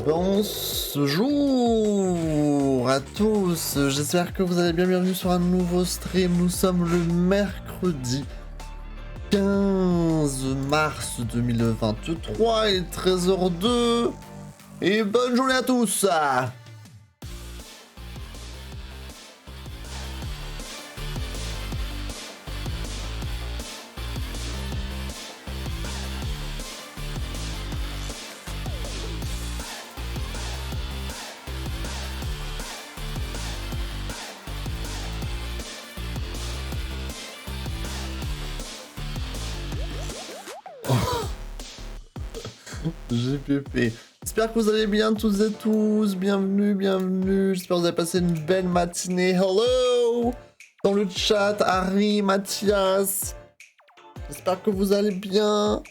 Bonjour à tous, j'espère que vous allez bien, bienvenue sur un nouveau stream. Nous sommes le mercredi 15 mars 2023 et 13h02 et bonne journée à tous. GPP. J'espère que vous allez bien toutes et tous. Bienvenue, bienvenue. J'espère que vous avez passé une belle matinée. Hello dans le chat, Harry, Mathias. J'espère que vous allez bien.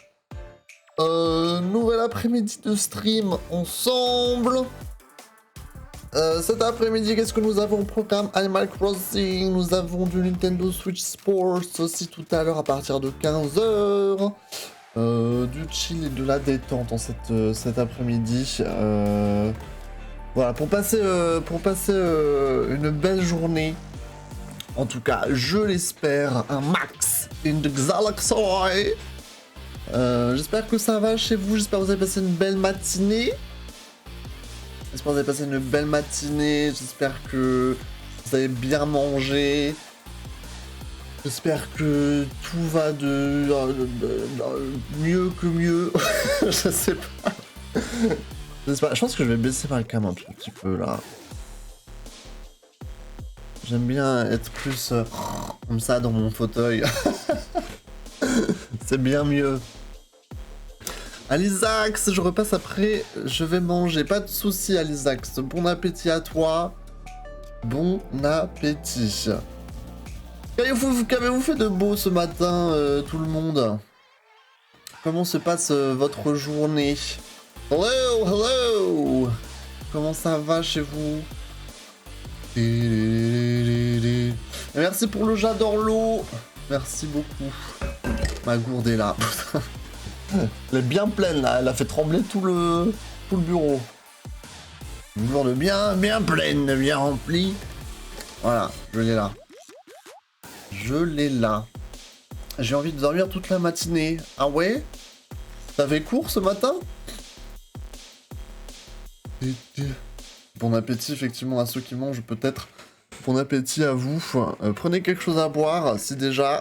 Nouvel après-midi de stream ensemble. Cet après-midi, qu'est-ce que nous avons au programme? Animal Crossing. Nous avons du Nintendo Switch Sports aussi tout à l'heure à partir de 15h. Du chill et de la détente en cet après-midi. Voilà, pour passer une belle journée. En tout cas, je l'espère, un max in the galaxy. J'espère que ça va chez vous, j'espère que vous avez passé une belle matinée. J'espère que vous avez bien mangé. J'espère que tout va de mieux que mieux. Je sais pas. Je pense que je vais baisser ma cam un tout petit peu là. J'aime bien être plus comme ça dans mon fauteuil. C'est bien mieux. Alisax, je repasse après, je vais manger. Pas de soucis, Alisax. Bon appétit à toi. Bon appétit. Qu'avez-vous fait de beau ce matin, tout le monde? Comment se passe votre journée? Hello! Comment ça va chez vous? Merci pour le j'adore l'eau. Merci beaucoup. Ma gourde est là. Elle est bien pleine là, elle a fait trembler tout le bureau. Une gourde bien pleine, bien remplie. Voilà, je l'ai là. J'ai envie de dormir toute la matinée. Ah ouais? T'avais cours ce matin? Bon appétit effectivement à ceux qui mangent peut-être. Bon appétit à vous. Prenez quelque chose à boire si déjà.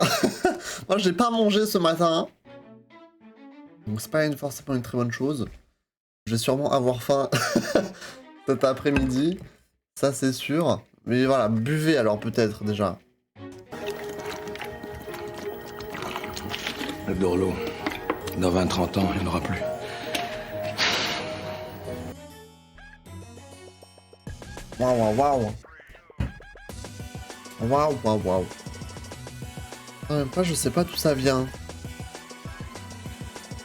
Moi j'ai pas mangé ce matin. Donc c'est pas forcément une très bonne chose. Je vais sûrement avoir faim cet après-midi. Ça c'est sûr. Mais voilà, buvez alors peut-être déjà. J'adore l'eau. Dans 20-30 ans, il n'y en aura plus. Waouh. En même temps, je sais pas d'où ça vient.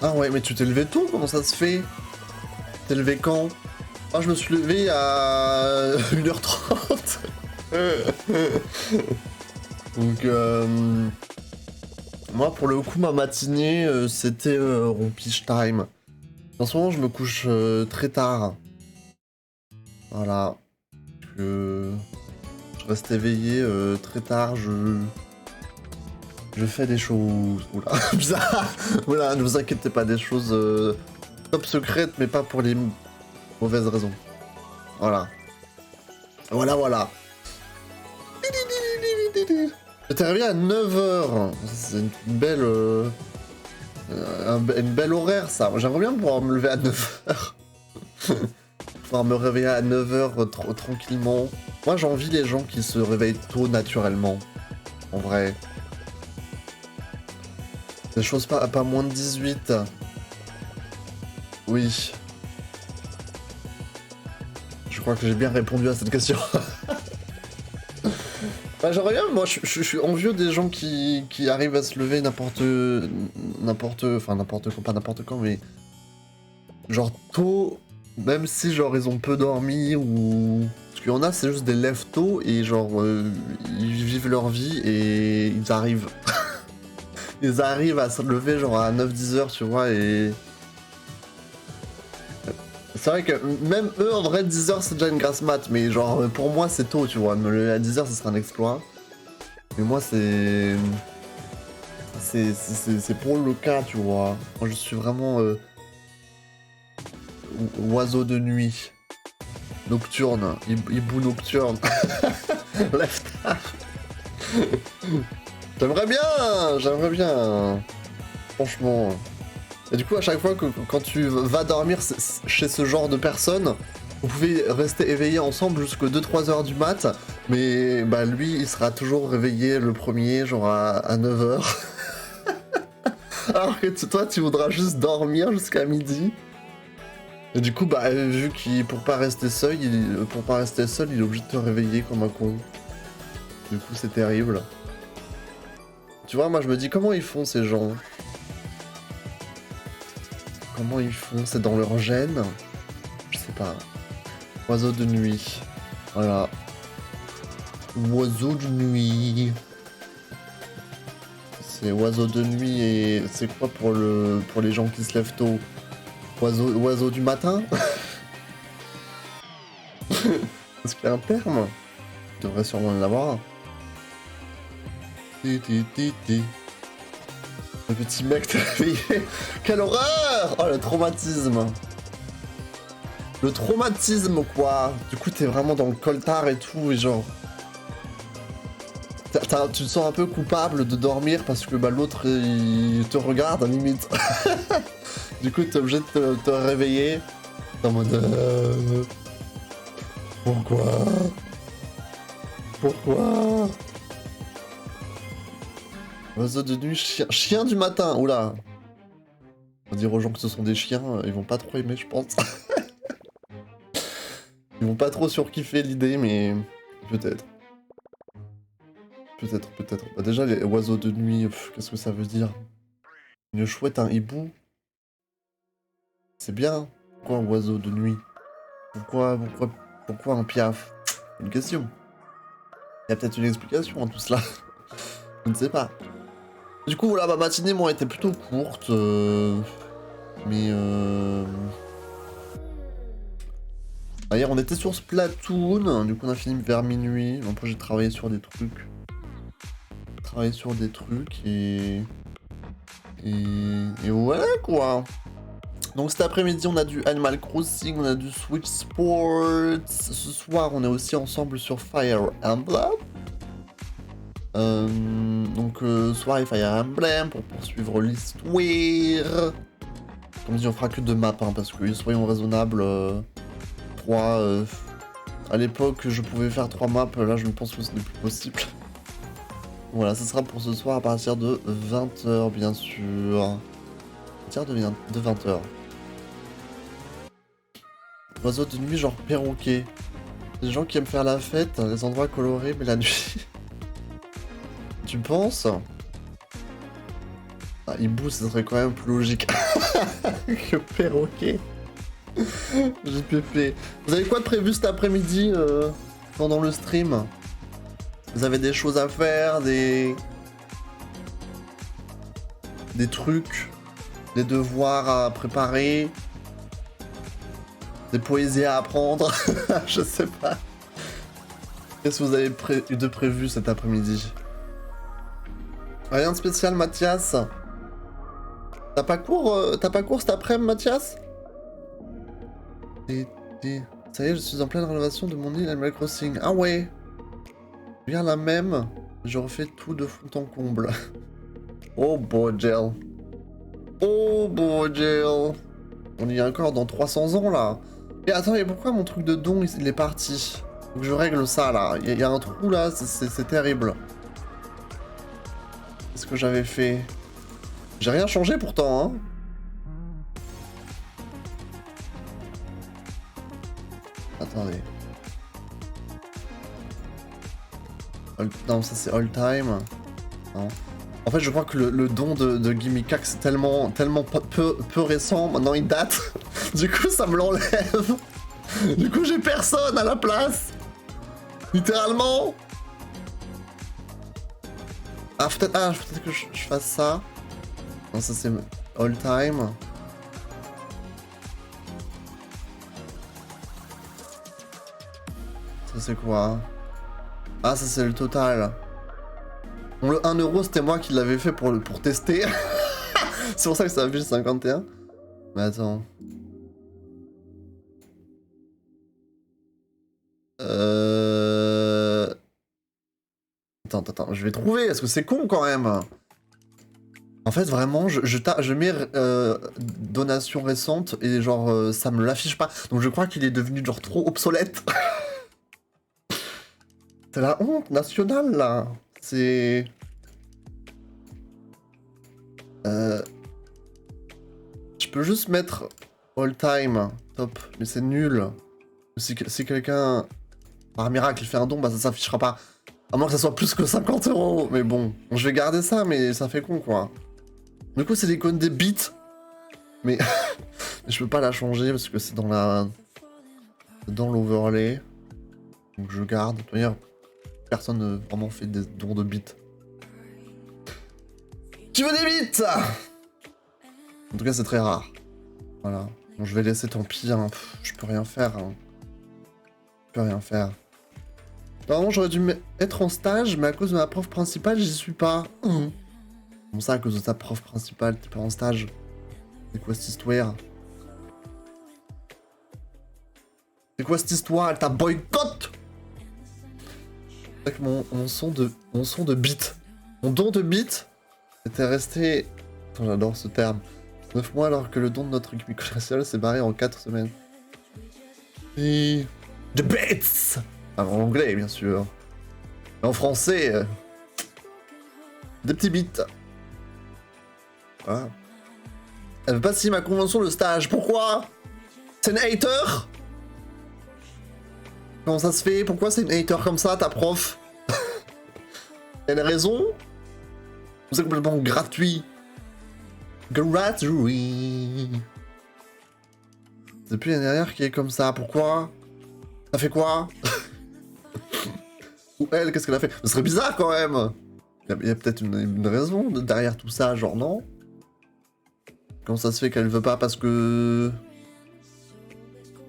Ah ouais, mais tu t'es levé tôt, comment ça se fait? T'es levé quand? Moi, je me suis levé à 1h30. Donc, moi, pour le coup, ma matinée, c'était rompige time. En ce moment, je me couche très tard. Voilà. Je reste éveillé très tard, je fais des choses. Oula, bizarre. Oula, ne vous inquiétez pas, des choses top secrètes, mais pas pour les mauvaises raisons. Voilà. Voilà. J'étais réveillé à 9h. C'est une belle... une belle horaire, ça. J'aimerais bien pouvoir me lever à 9h. Pouvoir me réveiller à 9h tranquillement. Moi, j'envie les gens qui se réveillent tôt naturellement. En vrai. Des choses pas moins de 18. Oui. Je crois que j'ai bien répondu à cette question. Bah, j'aimerais bien, moi je suis envieux des gens qui arrivent à se lever n'importe quand, mais genre tôt, même si genre ils ont peu dormi ou... Parce qu'il y en a, c'est juste des lève tôt et genre ils vivent leur vie et ils arrivent. Ils arrivent à se lever genre à 9-10 heures, tu vois, et C'est vrai que même eux, en vrai, 10h c'est déjà une grasse mat, mais genre pour moi c'est tôt, tu vois. Me lever à 10h, ce sera un exploit. Mais moi c'est... C'est pour le cas, tu vois. Moi je suis vraiment... oiseau de nuit. Nocturne. Hibou nocturne. Lève-tard. J'aimerais bien. Franchement. Et du coup, à chaque fois que quand tu vas dormir chez ce genre de personnes, vous pouvez rester éveillés ensemble jusqu'aux 2-3 heures du mat, mais bah lui, il sera toujours réveillé le premier, genre à 9 heures. Alors que toi, tu voudras juste dormir jusqu'à midi. Et du coup, bah, vu qu'il pour pas rester seul, il est obligé de te réveiller comme un con. Du coup, c'est terrible. Tu vois, moi, je me dis, comment ils font, ces gens? Comment ils font? C'est dans leur gène? Je sais pas. Oiseau de nuit. Voilà. Oiseau de nuit. C'est oiseau de nuit et c'est quoi pour les gens qui se lèvent tôt? Oiseau du matin? Est-ce qu'il y a un terme? Il devrait sûrement l'avoir. Le petit mec t'es réveillé. Quelle horreur! Oh, le traumatisme. Le traumatisme, quoi. Du coup, t'es vraiment dans le coltard et tout, et genre... tu te sens un peu coupable de dormir parce que bah, l'autre, il te regarde, à limite. Du coup, t'es obligé de te réveiller. En mode... Pourquoi? Pourquoi? Oiseau de nuit, chien du matin, oula. On va dire aux gens que ce sont des chiens, ils vont pas trop aimer, je pense. Ils vont pas trop surkiffer l'idée, mais peut-être. Peut-être. Bah déjà, les oiseaux de nuit, qu'est-ce que ça veut dire? Une chouette, un hibou? C'est bien. Pourquoi un oiseau de nuit? Pourquoi un piaf? Une question. Il y a peut-être une explication à tout cela. Je ne sais pas. Du coup, voilà, ma matinée, moi, était plutôt courte. Mais hier, on était sur Splatoon. Du coup, on a fini vers minuit. Après, j'ai travaillé sur des trucs. Et voilà, quoi. Donc cet après-midi, on a du Animal Crossing, on a du Switch Sports. Ce soir, on est aussi ensemble sur Fire Emblem. Soirée Fire Emblem pour poursuivre l'histoire. Comme dit, on fera que 2 maps, hein, parce que soyons raisonnables. 3. À l'époque, je pouvais faire 3 maps, là, je pense que ce n'est plus possible. Voilà, ce sera pour ce soir à partir de 20h, bien sûr. À partir de 20h. Oiseau de nuit, genre perroquet. Des gens qui aiment faire la fête, les endroits colorés, mais la nuit. Tu penses? Ah, hibou, ce serait quand même plus logique que perroquet. JPP. Vous avez quoi de prévu cet après-midi pendant le stream? Vous avez des choses à faire, des trucs, des devoirs à préparer, des poésies à apprendre? Je sais pas. Qu'est-ce que vous avez de prévu cet après-midi? Rien de spécial, Mathias? T'as pas cours cet après-midi, Mathias? Ça y est, je suis en pleine rénovation de mon île Animal Crossing. Ah ouais. Bien la même, je refais tout de fond en comble. Oh Bojel. Oh Bojel. On y est encore dans 300 ans là. Et attends, mais pourquoi mon truc de don il est parti? Faut que je règle ça là. Il y a un trou là, c'est terrible. Qu'est-ce que j'avais fait? J'ai rien changé pourtant, hein. Attendez. Non, ça c'est all time. Non. En fait, je crois que le don de Gimmickack c'est tellement peu récent. Maintenant, il date. Du coup, ça me l'enlève. Du coup, j'ai personne à la place. Littéralement. Ah, peut-être que je fasse ça. Non, ça c'est all time. Ça c'est quoi? Ah, ça c'est le total. Bon, le 1 euro, c'était moi qui l'avais fait pour tester. C'est pour ça que ça affiche 51. Mais attends. Attends, je vais trouver, parce que c'est con quand même. En fait, vraiment, je mets donation récente et genre, ça me l'affiche pas. Donc je crois qu'il est devenu genre trop obsolète. C'est la honte nationale là. C'est... Je peux juste mettre all time, top, mais c'est nul. Si quelqu'un, par miracle, fait un don, bah ça s'affichera pas. À moins que ça soit plus que 50 euros. Mais bon, je vais garder ça, mais ça fait con quoi. Du coup, c'est l'icône des bits. Mais je peux pas la changer parce que c'est dans l'overlay. Donc je garde. D'ailleurs, personne ne vraiment fait des dons de bits. Tu veux des bits? En tout cas, c'est très rare. Voilà. Bon, je vais laisser, tant pis. Hein. Je peux rien faire. Hein. Je peux rien faire. Normalement, j'aurais dû être en stage, mais à cause de ma prof principale, j'y suis pas. Comme ça, à cause de ta prof principale, t'es pas en stage. C'est quoi cette histoire? C'est quoi cette histoire? Elle t'a boycott? Avec mon son de bit. Mon don de bit était resté... Attends, j'adore ce terme. 9 mois alors que le don de notre équipe commerciale s'est barré en 4 semaines. Et... The bits! En anglais, bien sûr. Et en français... Des petits bits. Voilà. Elle veut pas signer ma convention de stage. Pourquoi? C'est une hater? Comment ça se fait? Pourquoi c'est une hater comme ça, ta prof? Elle a raison? C'est complètement gratuit. Gratuit. C'est plus l'année dernière qui est comme ça. Pourquoi? Ça fait quoi? Ou elle, qu'est-ce qu'elle a fait? Ce serait bizarre quand même. Il y a peut-être une raison derrière tout ça, genre non? Comment ça se fait qu'elle veut pas parce que...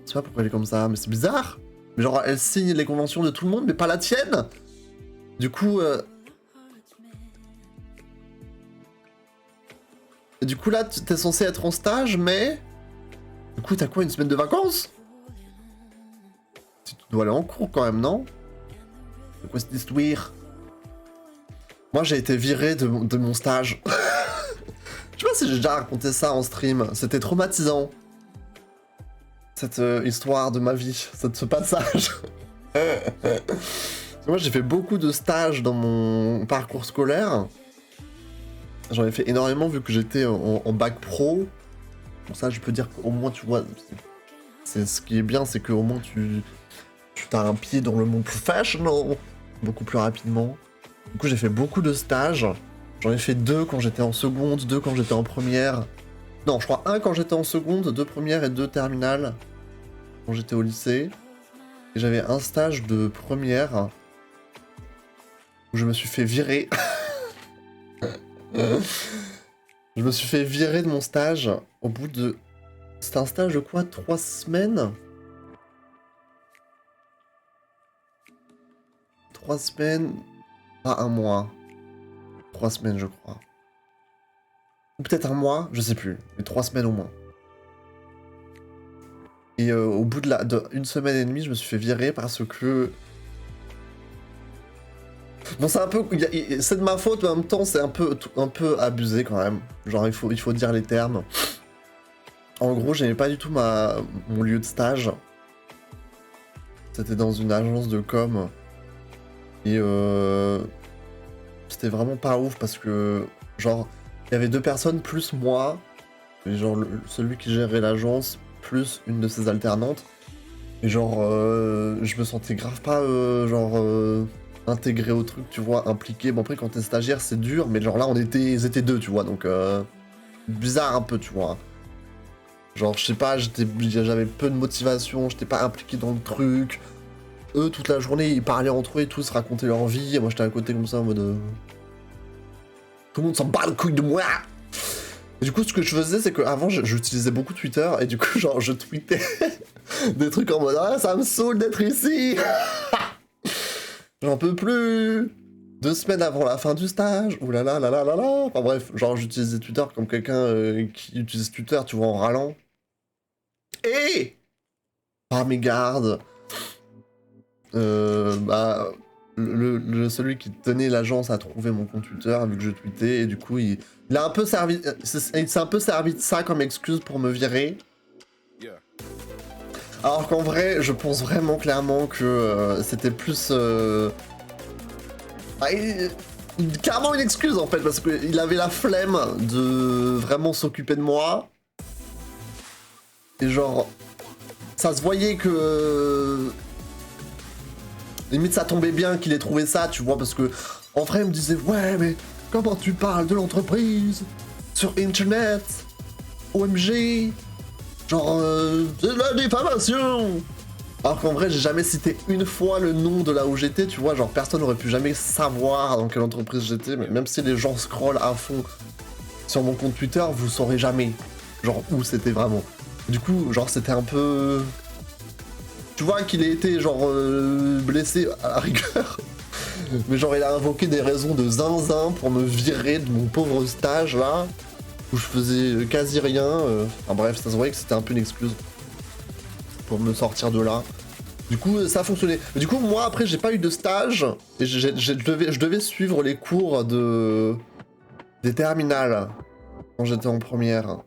Je sais pas pourquoi elle est comme ça, mais c'est bizarre. Mais genre, elle signe les conventions de tout le monde, mais pas la tienne. Du coup... Du coup là, t'es censé être en stage, mais... Du coup, t'as quoi, une semaine de vacances? Tu dois aller en cours quand même, non? C'est quoi cette histoire? Moi, j'ai été viré de mon stage. Je sais pas si j'ai déjà raconté ça en stream. C'était traumatisant. Cette histoire de ma vie. Ce passage. Moi, j'ai fait beaucoup de stages dans mon parcours scolaire. J'en ai fait énormément vu que j'étais en bac pro. Pour ça, je peux dire qu'au moins, tu vois... C'est ce qui est bien, c'est qu'au moins, tu as un pied dans le monde professionnel. Beaucoup plus rapidement. Du coup, j'ai fait beaucoup de stages. J'en ai fait 2 quand j'étais en seconde, 2 quand j'étais en première. Non, je crois 1 quand j'étais en seconde, 2 premières et 2 terminales. Quand j'étais au lycée. Et j'avais un stage de première. Où je me suis fait virer. Je me suis fait virer de mon stage au bout de... C'était un stage de quoi? 3 semaines? 3 semaines... Pas un mois. 3 semaines, je crois. Ou peut-être un mois, je sais plus. Mais 3 semaines au moins. Et au bout de une semaine et demie, je me suis fait virer parce que... Bon, c'est un peu... C'est de ma faute, mais en même temps, c'est un peu abusé quand même. Genre, il faut dire les termes. En gros, j'aimais pas du tout mon lieu de stage. C'était dans une agence de com. Et c'était vraiment pas ouf parce que, genre, il y avait 2 personnes plus moi. Et genre, celui qui gérait l'agence plus une de ses alternantes. Et genre, je me sentais grave pas, intégré au truc, tu vois, impliqué. Bon, après, quand t'es stagiaire, c'est dur, mais genre là, ils étaient 2, tu vois, donc bizarre un peu, tu vois. Genre, je sais pas, j'avais peu de motivation, j'étais pas impliqué dans le truc. Eux, toute la journée, ils parlaient entre eux et tous, se racontaient leur vie, et moi, j'étais à côté comme ça, en mode... Tout le monde s'en bat le couille de moi. Et du coup, ce que je faisais, c'est qu'avant, j'utilisais beaucoup Twitter, et du coup, genre, je tweetais des trucs en mode « Ah, ça me saoule d'être ici !» J'en peux plus. 2 semaines avant la fin du stage. Ouh là là là là là là. Enfin bref, genre j'utilisais Twitter comme quelqu'un qui utilise Twitter, tu vois, en râlant. Et par mégarde, bah, celui qui tenait l'agence a trouvé mon compte Twitter vu que je tweetais et du coup il a un peu servi, il s'est un peu servi de ça comme excuse pour me virer. Alors qu'en vrai, je pense vraiment clairement que c'était plus clairement une excuse en fait parce qu'il avait la flemme de vraiment s'occuper de moi et genre ça se voyait que limite ça tombait bien qu'il ait trouvé ça, tu vois, parce que en vrai il me disait ouais mais comment tu parles de l'entreprise sur internet, OMG, genre c'est de la diffamation. Alors qu'en vrai j'ai jamais cité une fois le nom de là où j'étais, tu vois, genre personne n'aurait pu jamais savoir dans quelle entreprise j'étais, mais même si les gens scrollent à fond sur mon compte Twitter, vous saurez jamais genre où c'était vraiment. Du coup genre c'était un peu... Tu vois qu'il a été genre blessé à la rigueur. Mais genre il a invoqué des raisons de zinzin pour me virer de mon pauvre stage là, où je faisais quasi rien. Enfin bref, ça se voyait que c'était un peu une excuse pour me sortir de là. Du coup ça a fonctionné. Mais du coup moi après j'ai pas eu de stage, et je devais suivre les cours des terminales quand j'étais en première.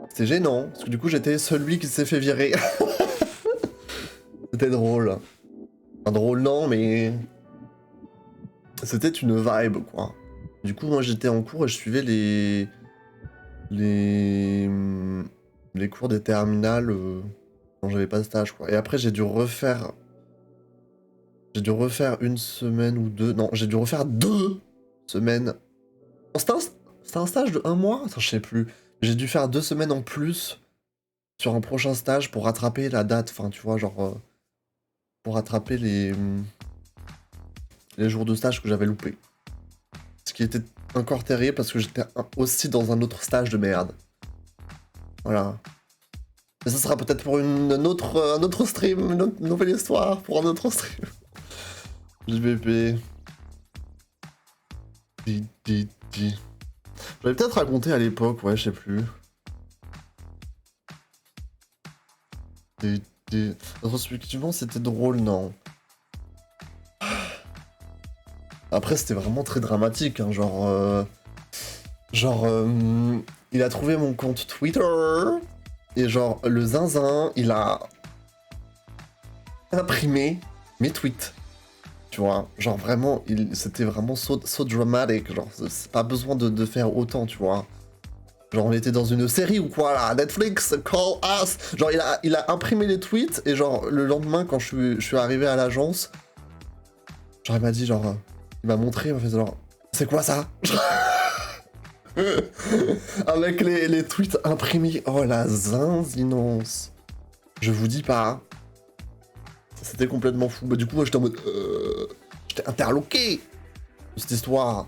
C'était gênant, parce que du coup j'étais celui qui s'est fait virer. C'était drôle. Enfin drôle non, mais... C'était une vibe, quoi. Du coup, moi j'étais en cours et je suivais les cours des terminales quand j'avais pas de stage, quoi. Et après, j'ai dû refaire une semaine ou deux... Non, j'ai dû refaire 2 semaines. C'était un stage de 1 mois? Attends, je sais plus. J'ai dû faire 2 semaines en plus sur un prochain stage pour rattraper la date. Enfin, tu vois, genre... pour rattraper les jours de stage que j'avais loupés. Ce qui était encore terrible parce que j'étais aussi dans un autre stage de merde. Voilà. Mais ça sera peut-être pour un autre stream, une nouvelle histoire pour un autre stream. JVP. J'avais peut-être raconté à l'époque, ouais, je sais plus. Rétrospectivement, c'était drôle, non. Après, c'était vraiment très dramatique, hein, genre... il a trouvé mon compte Twitter, et genre, le zinzin, il a imprimé mes tweets. Tu vois, genre vraiment, c'était vraiment so dramatic, genre, c'est pas besoin de faire autant, tu vois. Genre on était dans une série ou quoi là, Netflix, call us. Genre il a imprimé les tweets et genre le lendemain quand je suis arrivé à l'agence, genre il m'a dit genre, il m'a montré, il m'a fait genre, c'est quoi ça? Avec les tweets imprimés, oh la zinzinance. Je vous dis pas, c'était complètement fou. Bah du coup moi j'étais en mode, j'étais interloqué de cette histoire.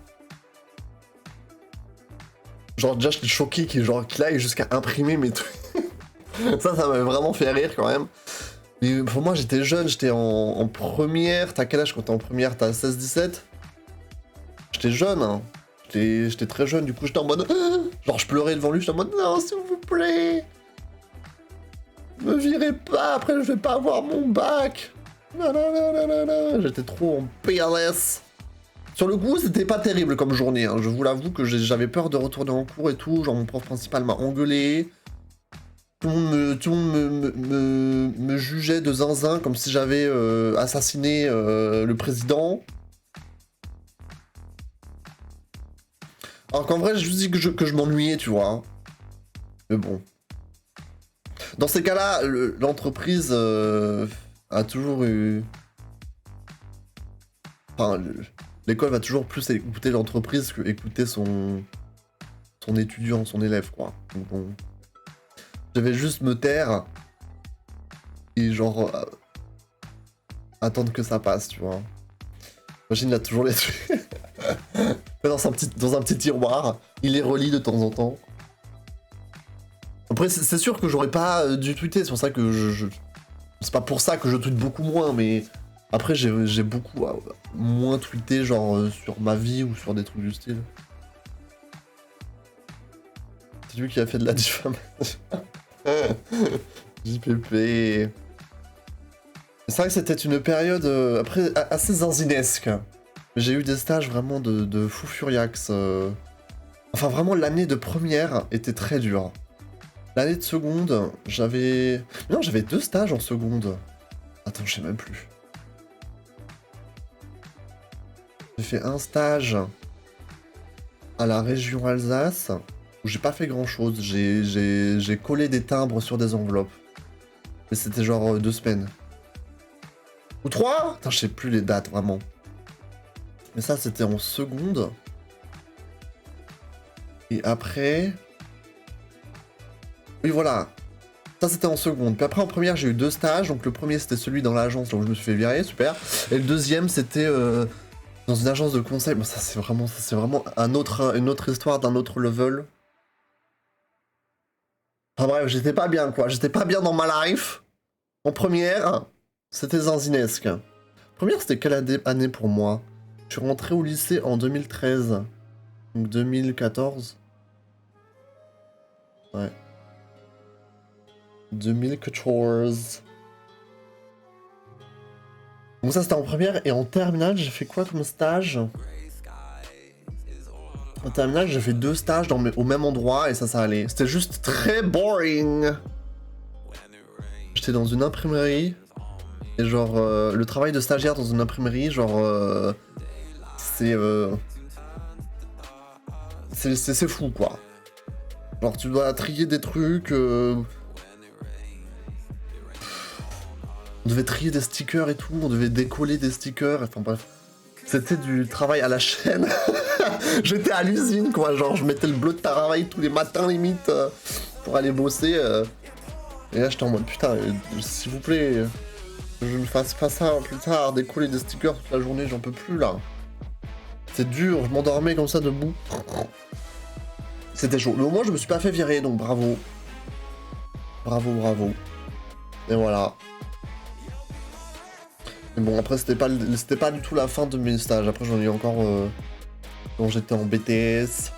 Genre déjà j'étais choqué qu'il aille jusqu'à imprimer mes trucs. ça m'avait vraiment fait rire quand même. Mais pour moi j'étais jeune, j'étais en première. T'as quel âge quand t'es en première? T'as 16-17? J'étais jeune, hein. J'étais très jeune, du coup j'étais en mode... Genre je pleurais devant lui, j'étais en mode non s'il vous plaît, me virez pas, après je vais pas avoir mon bac. J'étais trop en PLS. Sur le coup, c'était pas terrible comme journée, hein. Je vous l'avoue que j'avais peur de retourner en cours et tout. Genre, mon prof principal m'a engueulé. Tout le monde me jugeait de zinzin comme si j'avais assassiné le président. Alors qu'en vrai, je vous dis que je m'ennuyais, tu vois. Hein. Mais bon. Dans ces cas-là, l'entreprise a toujours eu... Enfin, l'école va toujours plus écouter l'entreprise que écouter son étudiant, son élève, quoi. Donc bon. Je vais juste me taire et genre attendre que ça passe, tu vois. Imagine, il a toujours les trucs dans un petit tiroir. Il les relit de temps en temps. Après, c'est sûr que j'aurais pas dû tweeter. C'est pour ça que c'est pas pour ça que je tweete beaucoup moins, mais Après, j'ai beaucoup moins tweeté, genre, sur ma vie ou sur des trucs du style. C'est lui qui a fait de la diffamation. JPP. C'est vrai que c'était une période, après, assez zinzinesque. J'ai eu des stages vraiment de fou furiax. Enfin, vraiment, l'année de première était très dure. L'année de seconde, j'avais... Non, j'avais 2 stages en seconde. Attends, je sais même plus. J'ai fait un stage à la région Alsace, où j'ai pas fait grand chose. J'ai collé des timbres sur des enveloppes. Mais c'était genre 2 semaines. Ou 3 ? Putain, je sais plus les dates, vraiment. Mais ça, c'était en seconde. Et après... Oui, voilà. Ça, c'était en seconde. Puis après, en première, j'ai eu 2 stages. Donc le premier, c'était celui dans l'agence, donc je me suis fait virer, super. Et le deuxième, c'était dans une agence de conseil. Bon, ça, c'est vraiment une autre histoire d'un autre level. Enfin bref, j'étais pas bien, quoi. J'étais pas bien dans ma life. En première, c'était zinzinesque. Première, c'était quelle année pour moi? Je suis rentré au lycée en 2013. Donc 2014. Ouais. 2014. Donc ça c'était en première, et en terminale j'ai fait quoi comme stage? En terminale j'ai fait 2 stages au même endroit et ça allait. C'était juste très boring. J'étais dans une imprimerie et genre le travail de stagiaire dans une imprimerie, genre c'est fou quoi. Genre tu dois trier des trucs. On devait trier des stickers et tout, on devait décoller des stickers, enfin bref. C'était du travail à la chaîne. J'étais à l'usine quoi, genre je mettais le bleu de travail tous les matins limite pour aller bosser. Et là j'étais en mode putain, s'il vous plaît, que je ne fasse pas ça plus tard, décoller des stickers toute la journée, j'en peux plus là. C'est dur, je m'endormais comme ça debout. C'était chaud. Mais au moins je me suis pas fait virer, donc bravo. Bravo, bravo. Et voilà. Mais bon, après, c'était pas du tout la fin de mes stages. Après, j'en ai eu encore quand j'étais en BTS.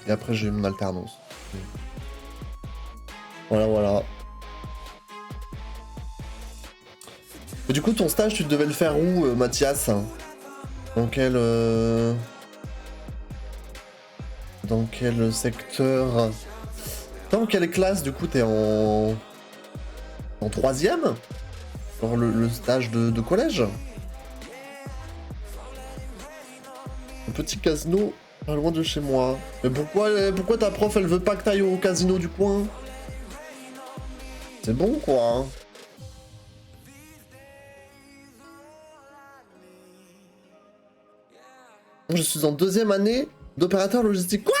Et après, j'ai eu mon alternance. Voilà, voilà. Et du coup, ton stage, tu devais le faire où, Mathias? Dans quel... Dans quel secteur? Dans quelle classe, du coup, t'es en 3ème? Genre le stage de collège. Un petit casino pas loin de chez moi. Mais pourquoi ta prof elle veut pas que t'ailles au casino du coin? C'est bon quoi. Hein. Je suis en 2ème année d'opérateur logistique. Quoi?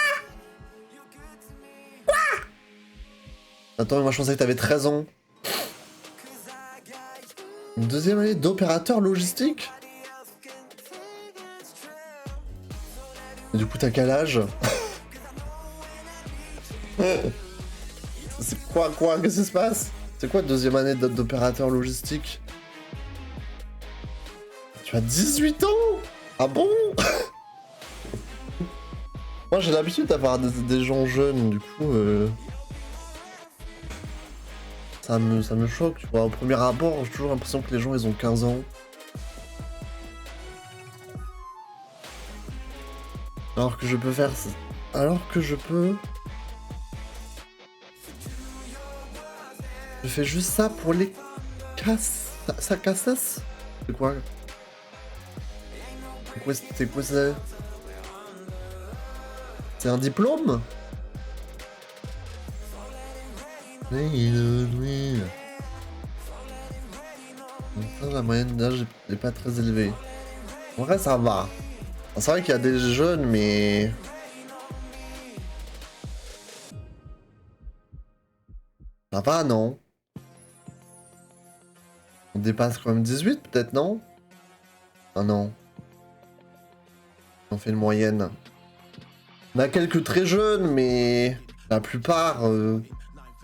Attends, moi je pensais que t'avais 13 ans. 2ème année d'opérateur logistique? Et du coup, t'as quel âge? C'est quoi? Qu'est-ce qui se passe? C'est quoi 2ème année d'opérateur logistique? Tu as 18 ans? Ah bon? Moi, j'ai l'habitude d'avoir des gens jeunes, du coup... Ça me choque, tu vois. Au premier abord, j'ai toujours l'impression que les gens, ils ont 15 ans. Alors que je peux faire... Alors que je peux... Je fais juste ça pour les... Ça cassasse? C'est quoi? C'est quoi ça? C'est un diplôme? Oui. Ça, la moyenne d'âge n'est pas très élevée. En vrai, ça va. C'est vrai qu'il y a des jeunes, mais... Ça va, non? On dépasse quand même 18, peut-être, non? Ah non. On fait une moyenne. On a quelques très jeunes, mais... La plupart...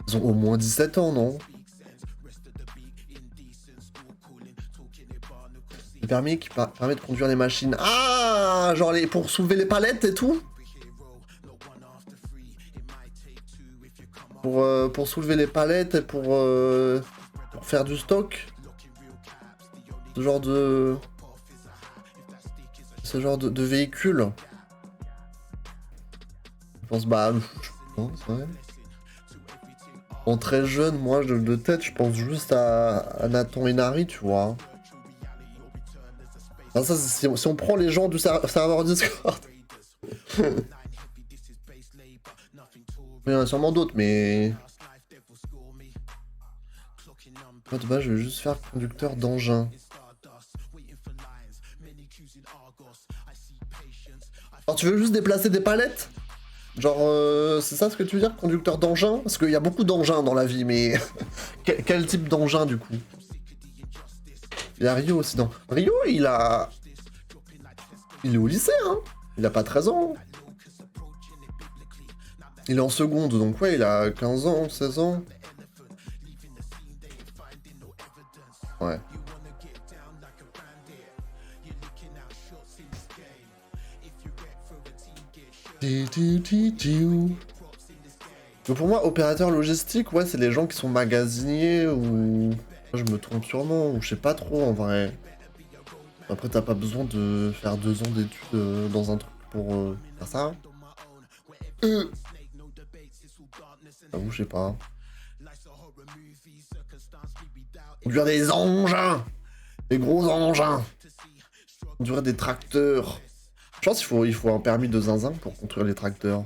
Ils ont au moins 17 ans, non? Le permis qui permet de conduire les machines. Ah, genre pour soulever les palettes et tout. Pour soulever les palettes et pour faire du stock. Ce genre de... de véhicule. Je pense, bah... Non, c'est vrai. En très jeune, moi, de tête, je pense juste à Nathan Inari, tu vois. Alors ça, si on prend les gens du serveur Discord. Il y en a sûrement d'autres, mais... Moi, de base, je vais juste faire conducteur d'engin. Alors, tu veux juste déplacer des palettes? Genre, c'est ça ce que tu veux dire, conducteur d'engin? Parce qu'il y a beaucoup d'engins dans la vie, mais... quel type d'engin, du coup? Il y a Rio aussi, non. Rio, il a... Il est au lycée, hein. Il a pas 13 ans. Il est en seconde, donc ouais, il a 15 ans, 16 ans. Ouais. Donc pour moi, opérateur logistique, ouais, c'est les gens qui sont magasiniers ou... Je me trompe sûrement, ou je sais pas trop en vrai. Après, t'as pas besoin de faire 2 ans d'études dans un truc pour faire ça. J'avoue, je sais pas. Conduire des engins! Des gros engins! Conduire des tracteurs. Je pense qu'il faut un permis de zinzin pour construire les tracteurs.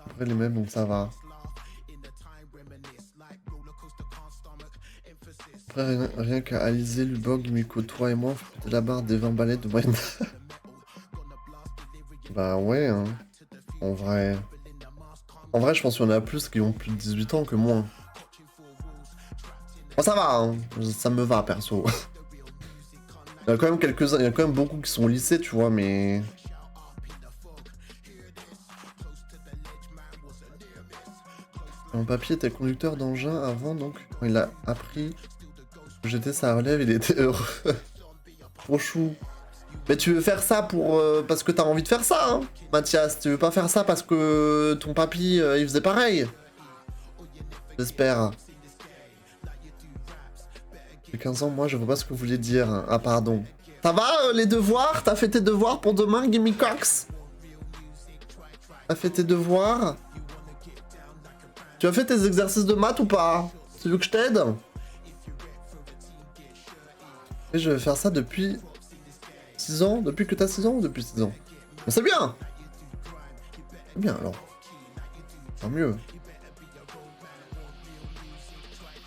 Après les mêmes, donc ça va. Après, rien qu'à Alizé, Lubog, Miko, toi et moi, on fait la barre des 20 balais de moyenne. Bah ouais, hein. En vrai. En vrai, je pense qu'il y en a plus qui ont plus de 18 ans que moins. Bon, ça va, hein. Ça me va, perso. Il y a quand même quelques-uns, il y a quand même beaucoup qui sont au lycée, tu vois, mais... Mon papy était conducteur d'engin avant, donc quand il a appris que j'étais sa relève, il était heureux. Trop chou. Mais tu veux faire ça pour parce que t'as envie de faire ça, hein, Mathias. Tu veux pas faire ça parce que ton papy, il faisait pareil. J'espère. J'ai 15 ans, moi, je vois pas ce que vous vouliez dire. Ah, pardon. Ça va, les devoirs? T'as fait tes devoirs pour demain, Gimme Cox? T'as fait tes devoirs? Tu as fait tes exercices de maths ou pas? Tu veux que je t'aide? Et je vais faire ça depuis 6 ans? Depuis que t'as 6 ans ou depuis 6 ans? Bon, c'est bien! C'est bien, alors. Tant mieux.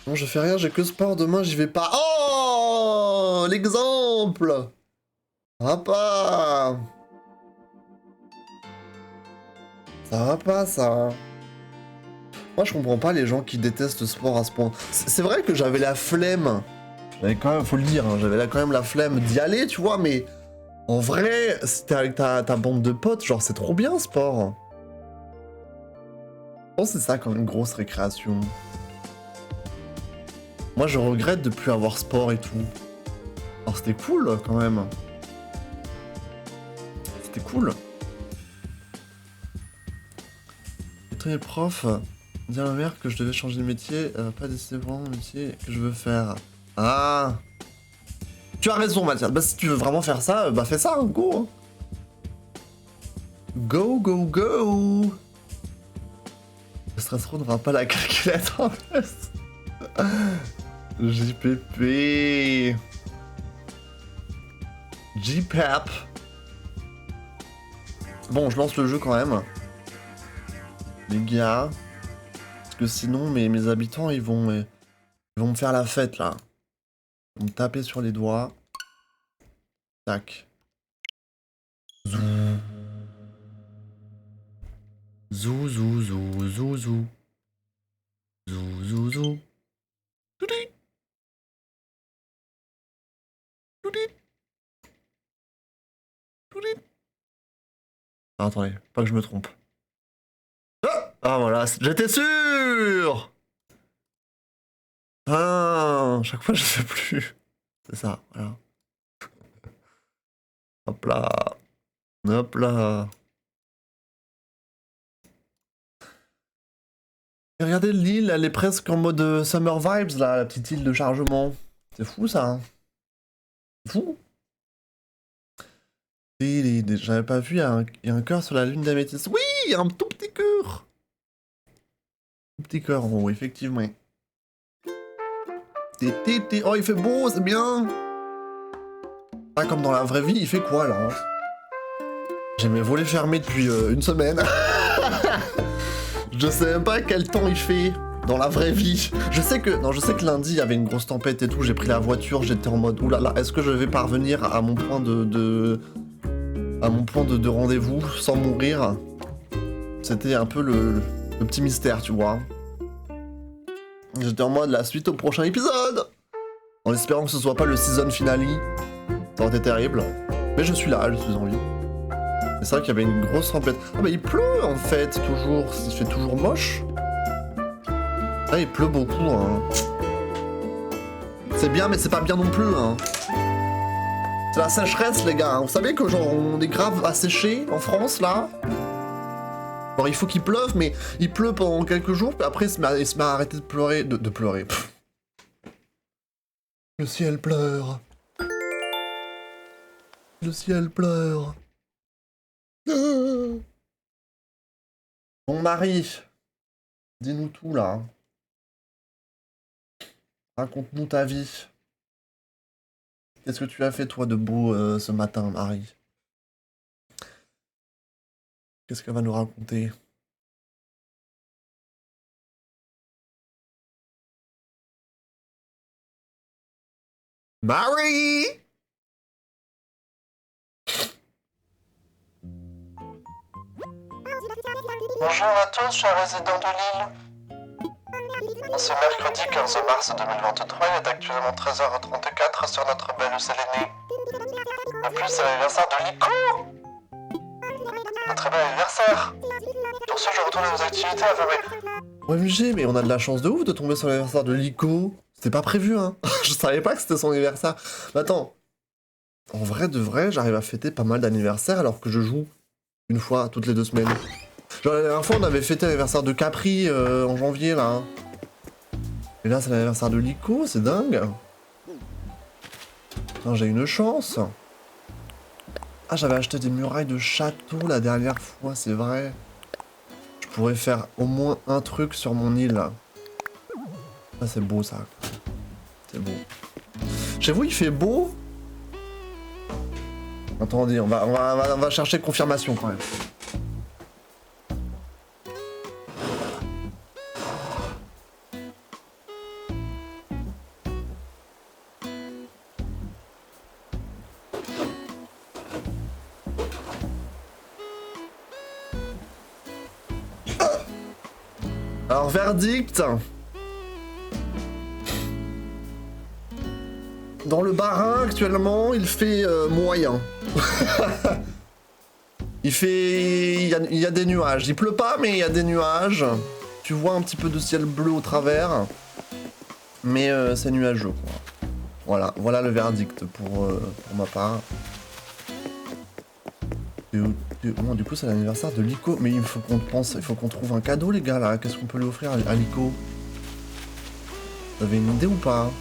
Non, je fais rien, j'ai que sport, demain j'y vais pas. Oh! L'exemple! Ça va pas! Ça va pas, ça. Moi, je comprends pas les gens qui détestent le sport à ce point. C'est vrai que j'avais la flemme. J'avais quand même, faut le dire, hein, j'avais quand même la flemme d'y aller, tu vois, mais... En vrai, si t'es avec ta bande de potes, genre, c'est trop bien, sport. Je pense que c'est ça, comme une grosse récréation. Moi, je regrette de plus avoir sport et tout. Alors, c'était cool, quand même. C'était cool. Étant les profs, dire à ma mère que je devais changer de métier, pas décider vraiment le métier que je veux faire. Ah! Tu as raison, Mathias. Bah, si tu veux vraiment faire ça, bah fais ça, hein, go! Go, go, go! Le Strasro n'aura pas la calculette en plus. JPP. JPAP. Bon, je lance le jeu quand même. Les gars. Parce que sinon, mes habitants, ils vont me faire la fête, là. Ils vont me taper sur les doigts. Tac. Zou. Zou, zou, zou, zou, zou. Zou, zou, zou. Toudi. Toudi. Toudi. Ah, attendez, pas que je me trompe. Ah, voilà, j'étais sûr! Ah, chaque fois je sais plus. C'est ça, voilà. Hop là. Hop là. Et regardez l'île, elle est presque en mode Summer Vibes là, la petite île de chargement. C'est fou ça. Hein. C'est fou. J'avais pas vu, il y a un cœur sur la lune d'améthyste. Oui, il y a un tout petit cœur. Un petit cœur en haut, effectivement. Oh, il fait beau, c'est bien. Pas comme dans la vraie vie, il fait quoi là? J'ai mes volets fermés depuis une semaine. Je sais même pas quel temps il fait dans la vraie vie. Je sais que lundi il y avait une grosse tempête et tout, j'ai pris la voiture, j'étais en mode oulala, est-ce que je vais parvenir à mon point de rendez-vous sans mourir? C'était un peu le petit mystère, tu vois. J'étais en mode la suite au prochain épisode, en espérant que ce soit pas le season finale. Ça aurait été terrible. Mais je suis là, je suis en vie. C'est vrai qu'il y avait une grosse tempête. Ah bah il pleut en fait, toujours. Il fait toujours moche. Ah il pleut beaucoup, hein. C'est bien mais c'est pas bien non plus, hein. C'est la sécheresse les gars. Vous savez que genre on est grave asséché en France là. Alors il faut qu'il pleuve, mais il pleut pendant quelques jours, puis après il se met à arrêter de pleurer. De pleurer. Pff. Le ciel pleure. Le ciel pleure. Mon mari, dis-nous tout là. Raconte-nous ta vie. Qu'est-ce que tu as fait toi de beau ce matin, Marie? Qu'est-ce qu'elle va nous raconter? Marie! Bonjour à tous, chers résidents de l'île. En ce mercredi 15 mars 2023, il est actuellement 13h34 sur notre belle Sélénée. En plus, c'est l'anniversaire de Lico. Un très bel anniversaire. Pour ce, je retourne à nos activités affamées. OMG, mais on a de la chance de ouf de tomber sur l'anniversaire de Lico. C'était pas prévu, hein. Je savais pas que c'était son anniversaire. Mais attends. En vrai de vrai, j'arrive à fêter pas mal d'anniversaires alors que je joue une fois toutes les 2 semaines. Genre la dernière fois, on avait fêté l'anniversaire de Capri en janvier, là. Et là, c'est l'anniversaire de Lico, c'est dingue. Putain, j'ai une chance. Ah, j'avais acheté des murailles de château la dernière fois, c'est vrai. Je pourrais faire au moins un truc sur mon île. Ah, c'est beau, ça. C'est beau. Chez vous, il fait beau? Attendez, on va chercher confirmation, quand même. Alors, verdict. Dans le Bas-Rhin, actuellement, il fait moyen. Il y a des nuages. Il pleut pas, mais il y a des nuages. Tu vois un petit peu de ciel bleu au travers. Mais c'est nuageux, quoi. Voilà le verdict pour ma part. Bon, du coup, c'est l'anniversaire de Lico. Mais il faut qu'on trouve un cadeau, les gars, là. Qu'est-ce qu'on peut lui offrir à Lico? Vous avez une idée ou pas?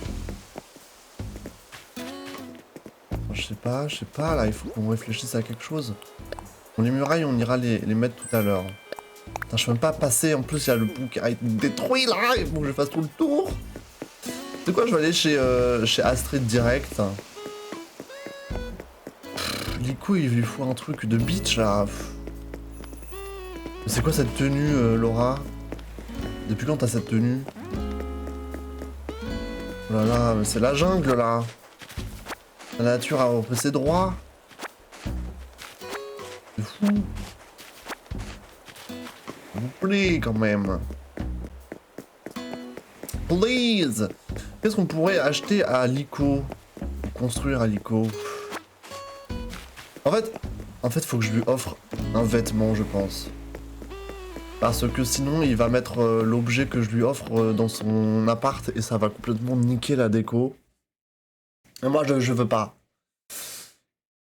Je sais pas, là, il faut qu'on réfléchisse à quelque chose. Bon, les murailles, on ira les mettre tout à l'heure. Putain, je peux même pas passer, en plus, il y a le pont qui a été détruit, là. Il faut que je fasse tout le tour. C'est quoi, je vais aller chez Astrid direct. Lico, il lui faut un truc de beach, là. C'est quoi cette tenue, Laura? Depuis quand t'as cette tenue? Oh là là, mais c'est la jungle, là. La nature a repris ses droits. C'est fou. S'il vous plaît, quand même. Please. Qu'est-ce qu'on pourrait acheter à Lico? Construire à Lico? En fait, faut que je lui offre un vêtement, je pense. Parce que sinon, il va mettre l'objet que je lui offre dans son appart et ça va complètement niquer la déco. Et moi, je veux pas.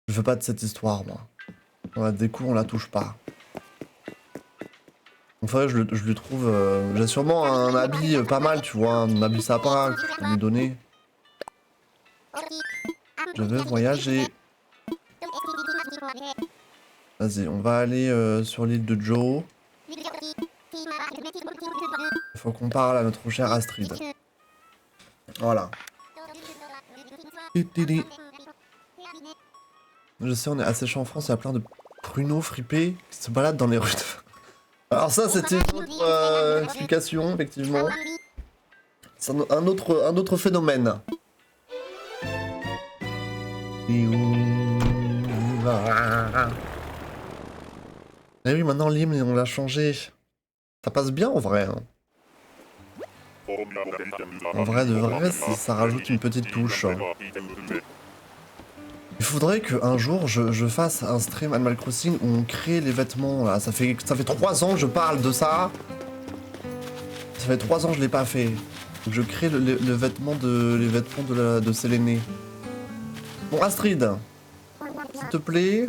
Je veux pas de cette histoire, moi. Dans la déco, on la touche pas. Donc, faudrait que je lui trouve... J'ai sûrement un habit pas mal, tu vois, un habit sympa que je peux lui donner. Je veux voyager. Vas-y, on va aller sur l'île de Joe. Il faut qu'on parle à notre cher Astrid. Voilà. Je sais, on est asséché en France, il y a plein de pruneaux fripés qui se baladent dans les rues. Alors ça, c'était une autre explication, effectivement. C'est un autre phénomène. Et oui, maintenant l'hymne, on l'a changé. Ça passe bien en vrai. Hein. En vrai de vrai, ça rajoute une petite touche. Il faudrait qu'un jour je fasse un stream Animal Crossing où on crée les vêtements là. Ça fait 3 ans que je parle de ça. Ça fait 3 ans que je l'ai pas fait. Donc je crée les vêtements de Séléné. Bon Astrid, s'il te plaît.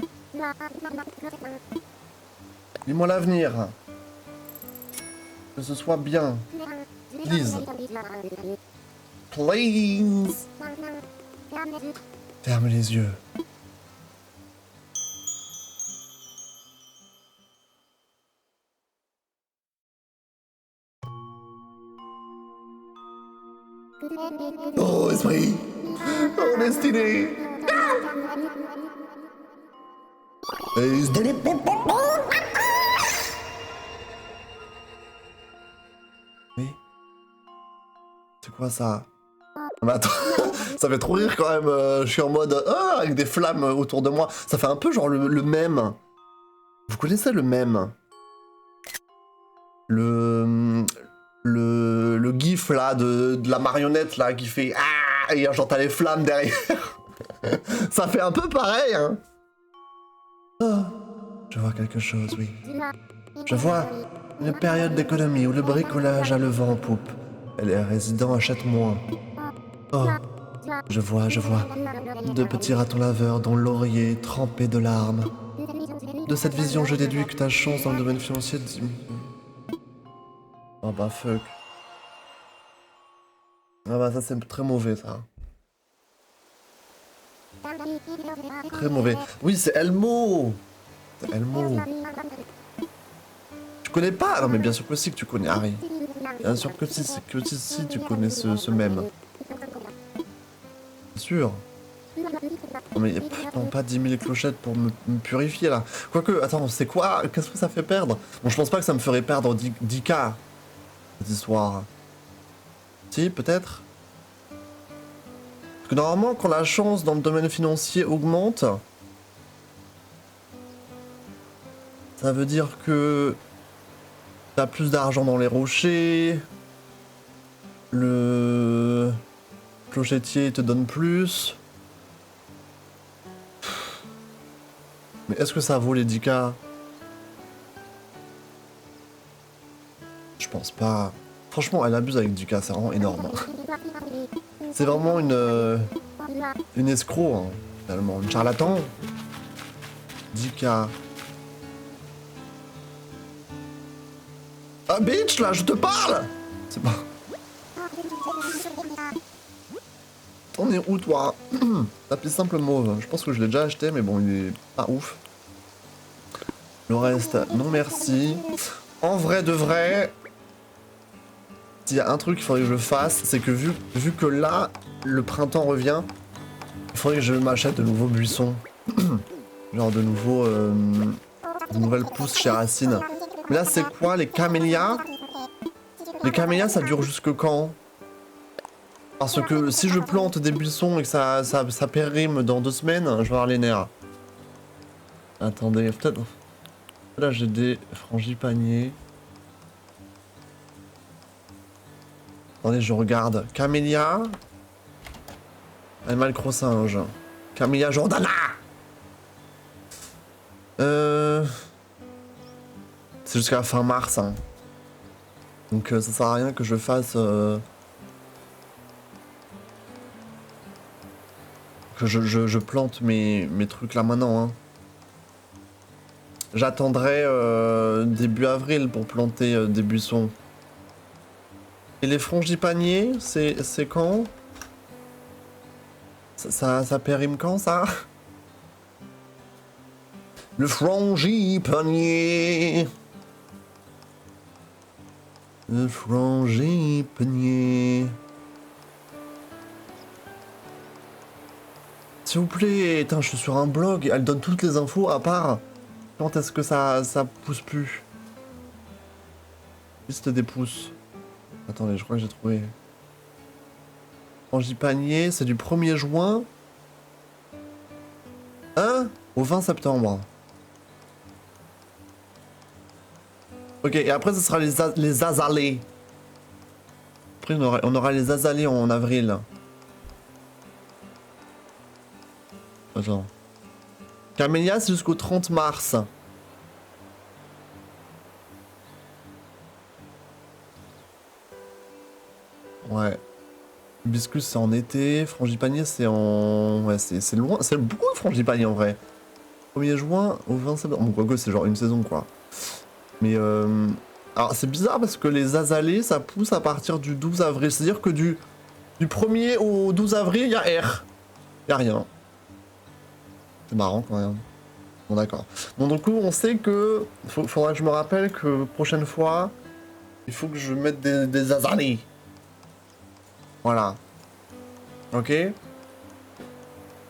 Dis-moi l'avenir. Que ce soit bien. Please. Please. Ferme les yeux. Oh, esprit. Oh, destinée. Oui. C'est quoi ça? Mais attends, ça fait trop rire quand même. Je suis en mode avec des flammes autour de moi. Ça fait un peu genre le mème. Vous connaissez le mème? Le gif là de la marionnette là qui fait ah et genre t'as les flammes derrière. Ça fait un peu pareil hein. Oh, je vois quelque chose, oui. Je vois une période d'économie où le bricolage a le vent en poupe. Et les résidents achètent moins. Oh, je vois. 2 petits ratons laveurs dont l'oreiller trempé de larmes. De cette vision, je déduis que ta chance dans le domaine financier diminue. Oh bah fuck. Ah bah ça c'est très mauvais ça. Très mauvais. Oui c'est Elmo. C'est Elmo. Tu connais pas? Non mais bien sûr que si que tu connais Harry. Bien sûr que si tu connais ce mème. Bien sûr. Non mais non, pas 10 000 clochettes pour me purifier là. Quoique, attends, c'est quoi? Qu'est-ce que ça fait perdre? Bon je pense pas que ça me ferait perdre 10K. Cette histoire. Si, peut-être. Parce que normalement, quand la chance dans le domaine financier augmente, ça veut dire que t'as plus d'argent dans les rochers, le clochetier te donne plus. Mais est-ce que ça vaut les 10K? Je pense pas. Franchement, elle abuse avec 10K, c'est vraiment énorme. C'est vraiment une escroc, hein, finalement. Une charlatan. 10K. Ah, bitch, là, je te parle! C'est pas... T'en es où, toi? Tapis simple mauve. Je pense que je l'ai déjà acheté, mais bon, il est pas ouf. Le reste, non merci. En vrai de vrai... S'il y a un truc qu'il faudrait que je fasse, c'est que vu que là, le printemps revient, il faudrait que je m'achète de nouveaux buissons. Genre de nouvelles pousses chez Racine. Mais là, c'est quoi, les camélias? Les camélias, ça dure jusque quand? Parce que si je plante des buissons et que ça périme dans 2 semaines, je vais avoir les nerfs. Attendez, peut-être... Là, j'ai des frangipaniers. Attendez, je regarde. Camélia. Animal Crossing. Camélia Jordana. C'est jusqu'à fin mars. Hein. Donc ça sert à rien que je fasse... que je plante mes trucs là maintenant. Hein. J'attendrai début avril pour planter des buissons. Et les frangipaniers, c'est quand? Ça périme quand ça? Le frangipanier. Le frangipanier. S'il vous plaît, attends, je suis sur un blog, elle donne toutes les infos à part quand est-ce que ça pousse plus. Liste des pousses. Attendez, je crois que j'ai trouvé. Frangipanier, c'est du 1er juin. Hein? Au 20 septembre. Ok, et après ce sera les azalées. Après on aura les azalées en avril. Attends. Camélia, c'est jusqu'au 30 mars. Ouais. Hibiscus, c'est en été. Frangipanier, c'est en... Ouais, c'est loin. C'est beaucoup de frangipanier, en vrai. 1er juin au 20 septembre. Bon, quoi, c'est genre une saison, quoi. Mais, alors, c'est bizarre parce que les azalées, ça pousse à partir du 12 avril. C'est-à-dire que du 1er au 12 avril, il y a R. Il y a rien. C'est marrant quand même. Bon d'accord. Bon du coup on sait que... Faudra que je me rappelle que prochaine fois, il faut que je mette des azalées. Voilà. Ok.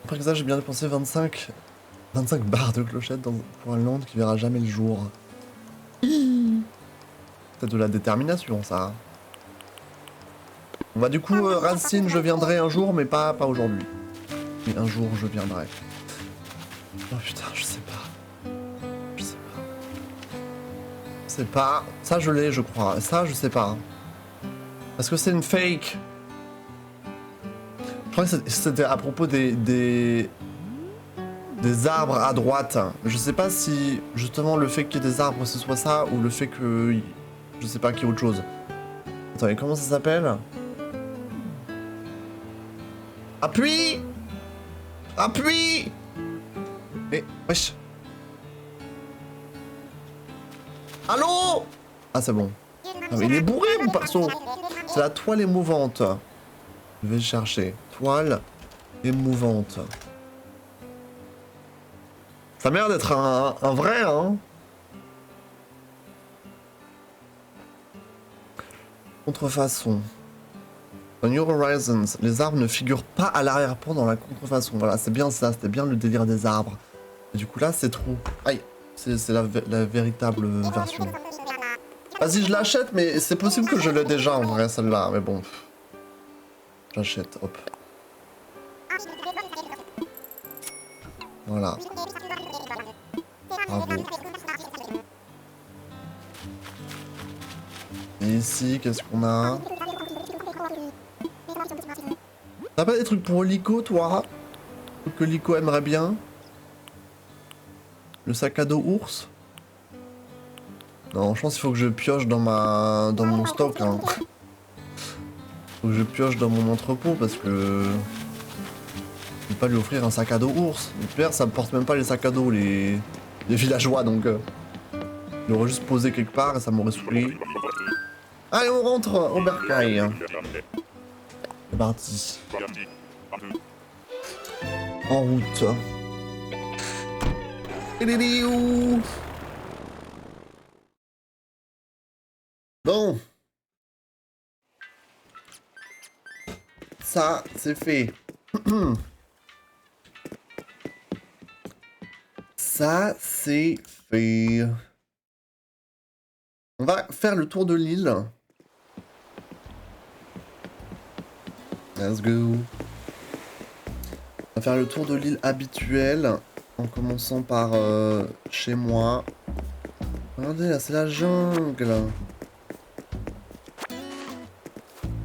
Après que ça j'ai bien dépensé 25 barres de clochettes pour un land qui verra jamais le jour. C'est de la détermination ça. Bon, bah du coup Racine je viendrai un jour mais pas aujourd'hui. Mais un jour je viendrai. Oh putain, je sais pas. Je sais pas. Je sais pas. Ça, je l'ai, je crois. Ça, je sais pas. Parce que c'est une fake. Je crois que c'était à propos des arbres à droite. Je sais pas si, justement, le fait qu'il y ait des arbres, ce soit ça, ou le fait que... Je sais pas, qu'il y ait autre chose. Attendez, comment ça s'appelle? Appuie! Appuie! Mais, wesh. Allô? Ah, c'est bon. Ah, mais il est bourré, mon perso. C'est la toile émouvante. Je vais chercher. Toile émouvante. Ça a l'air d'être un vrai, hein. Contrefaçon. Dans New Horizons, les arbres ne figurent pas à l'arrière-plan dans la contrefaçon. Voilà, c'est bien ça, c'était bien le délire des arbres. Et du coup là, c'est trop. Aïe, c'est la véritable version. Vas-y, je l'achète, mais c'est possible que je l'ai déjà en vrai, celle-là. Mais bon, j'achète, hop. Voilà. Bravo. Et ici, qu'est-ce qu'on a? T'as pas des trucs pour Lico, toi? Que Lico aimerait bien? Le sac à dos ours? Non, je pense qu'il faut que je pioche dans mon stock. Hein. Faut que je pioche dans mon entrepôt parce que... Je vais pas lui offrir un sac à dos ours. D'ailleurs, ça me porte même pas les sacs à dos, les villageois, donc... Je l'aurais juste posé quelque part et ça m'aurait saoulé. Allez, on rentre au bercail. C'est parti. En route. Bon. Ça, c'est fait. Ça, c'est fait. On va faire le tour de l'île. Let's go. On va faire le tour de l'île habituelle. En commençant par chez moi. Regardez là, c'est la jungle.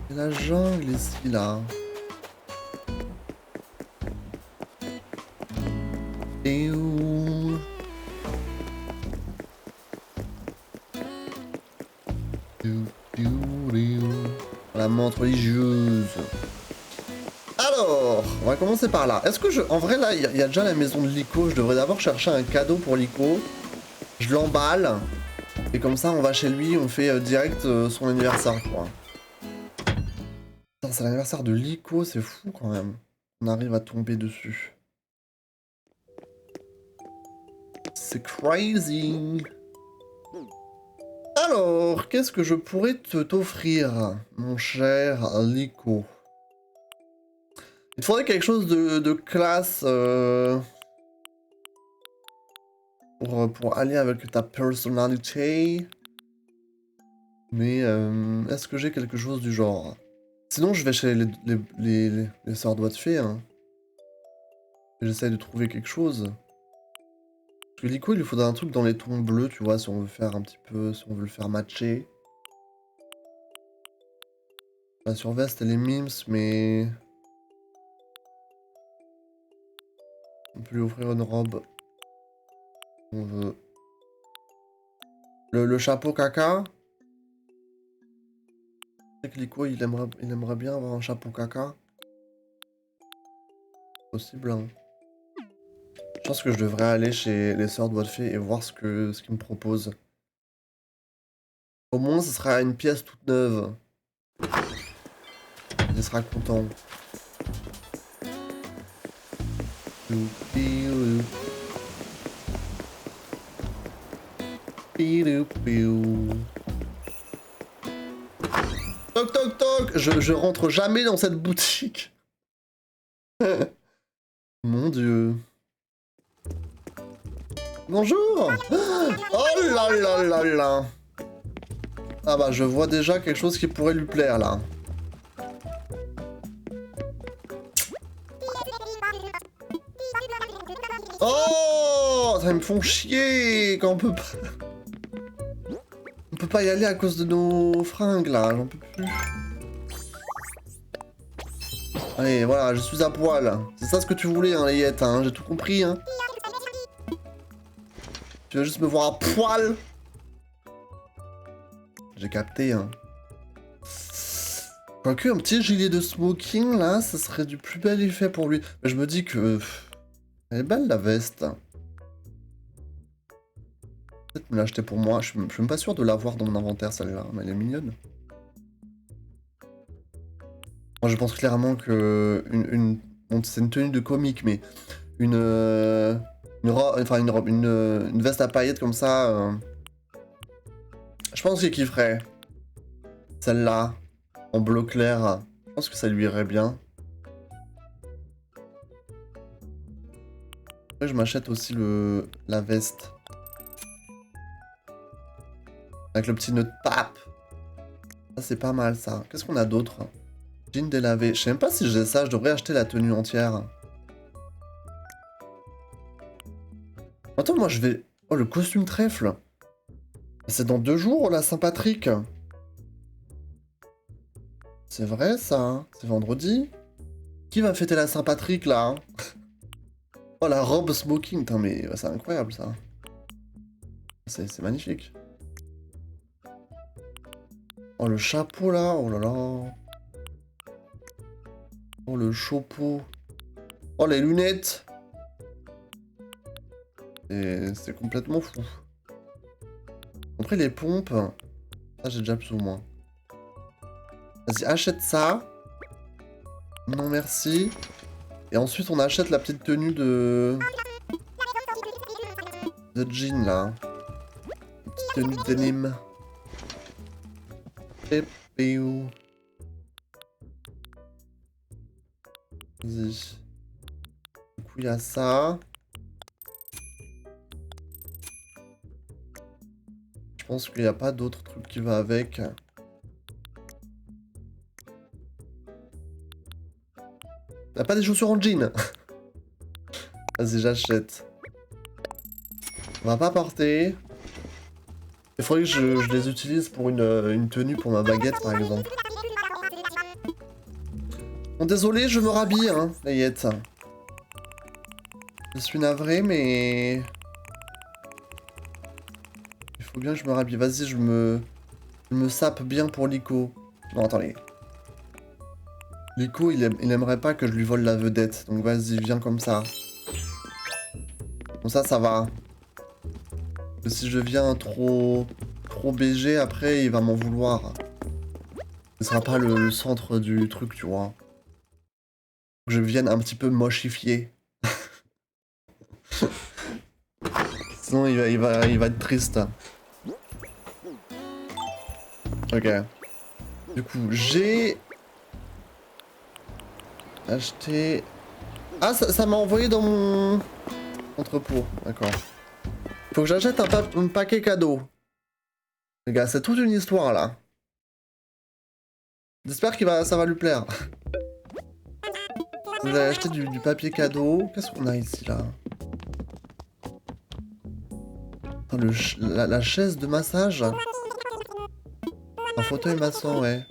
C'est la jungle ici là. Et où? La montre religieuse. Alors, on va commencer par là. Est-ce que je... En vrai, là, il y a déjà la maison de Liko. Je devrais d'abord chercher un cadeau pour Liko. Je l'emballe. Et comme ça, on va chez lui, on fait direct son anniversaire, quoi. Putain, c'est l'anniversaire de Liko, c'est fou, quand même. On arrive à tomber dessus. C'est crazy. Alors, qu'est-ce que je pourrais t'offrir, mon cher Liko? Il faudrait quelque chose de classe pour aller avec ta personnalité. Mais est-ce que j'ai quelque chose du genre? Sinon, je vais chez les sœurs doigts de fée. Hein. J'essaye de trouver quelque chose. Parce que Liko, il lui faudrait un truc dans les tons bleus, tu vois, si on veut faire un petit peu, si on veut le faire matcher. La surveste, elle est mimes, mais... On peut lui offrir une robe. On veut. Le chapeau caca. Je sais que Liko, il aimerait bien avoir un chapeau caca. Possible, hein. Je pense que je devrais aller chez les sœurs doigts de fée et voir ce qu'ils me proposent. Au moins, ce sera une pièce toute neuve. Il sera content. Toc toc toc. Je rentre jamais dans cette boutique. Mon dieu. Bonjour. Oh là là là là. Ah bah je vois déjà quelque chose qui pourrait lui plaire là. Oh, ça me font chier quand on peut pas... On peut pas y aller à cause de nos fringues là, j'en peux plus. Allez, voilà, je suis à poil. C'est ça ce que tu voulais, hein, Layette, hein, j'ai tout compris, hein. Tu veux juste me voir à poil? J'ai capté, hein. Quoique, un petit gilet de smoking, là, ça serait du plus bel effet pour lui. Mais je me dis que... Elle est belle, la veste. Peut-être me l'acheter pour moi. Je suis même pas sûr de l'avoir dans mon inventaire, celle-là. Mais elle est mignonne. Moi, je pense clairement que... Bon, c'est une tenue de comique, mais... Une veste à paillettes comme ça... Je pense qu'il kifferait. Celle-là. En bleu clair. Je pense que ça lui irait bien. Après, je m'achète aussi la veste. Avec le petit nœud de pape. Ça, c'est pas mal, ça. Qu'est-ce qu'on a d'autre? Jean délavé. Je sais même pas si j'ai ça. Je devrais acheter la tenue entière. Attends, moi, je vais... Oh, le costume trèfle. C'est dans 2 jours, la Saint-Patrick. C'est vrai, ça. Hein. C'est vendredi. Qui va fêter la Saint-Patrick, là hein? Oh, la robe smoking. Putain, mais c'est incroyable, ça. C'est magnifique. Oh, le chapeau, là. Oh là là. Oh, le chapeau. Oh, les lunettes. C'est complètement fou. Après, les pompes. Ça, j'ai déjà plus ou moins. Vas-y, achète ça. Non, merci. Et ensuite, on achète la petite tenue de jean, là. Une petite tenue de denim. Et piou. Vas-y. Du coup, il y a ça. Je pense qu'il n'y a pas d'autre truc qui va avec. T'as pas des chaussures en jean? Vas-y, j'achète. On va pas porter. Il faudrait que je les utilise pour une tenue pour ma baguette, par exemple. Bon, désolé, je me rhabille, hein, Layette. Je suis navré, mais... Il faut bien que je me rhabille. Vas-y, je me Il me sape bien pour Lico. Non, attendez. Lico, il aimerait pas que je lui vole la vedette. Donc vas-y, viens comme ça. Comme ça va. Que si je viens trop BG, après, il va m'en vouloir. Ce sera pas le centre du truc, tu vois. Que je vienne un petit peu mochifier. Sinon, il va être triste. Ok. Du coup, j'ai acheté... Ah, ça m'a envoyé dans mon entrepôt. D'accord. Faut que j'achète un paquet cadeau. Les gars, c'est toute une histoire, là. J'espère ça va lui plaire. Vous avez acheté du papier cadeau. Qu'est-ce qu'on a ici, là? Attends, la chaise de massage. Un fauteuil maçon, ouais.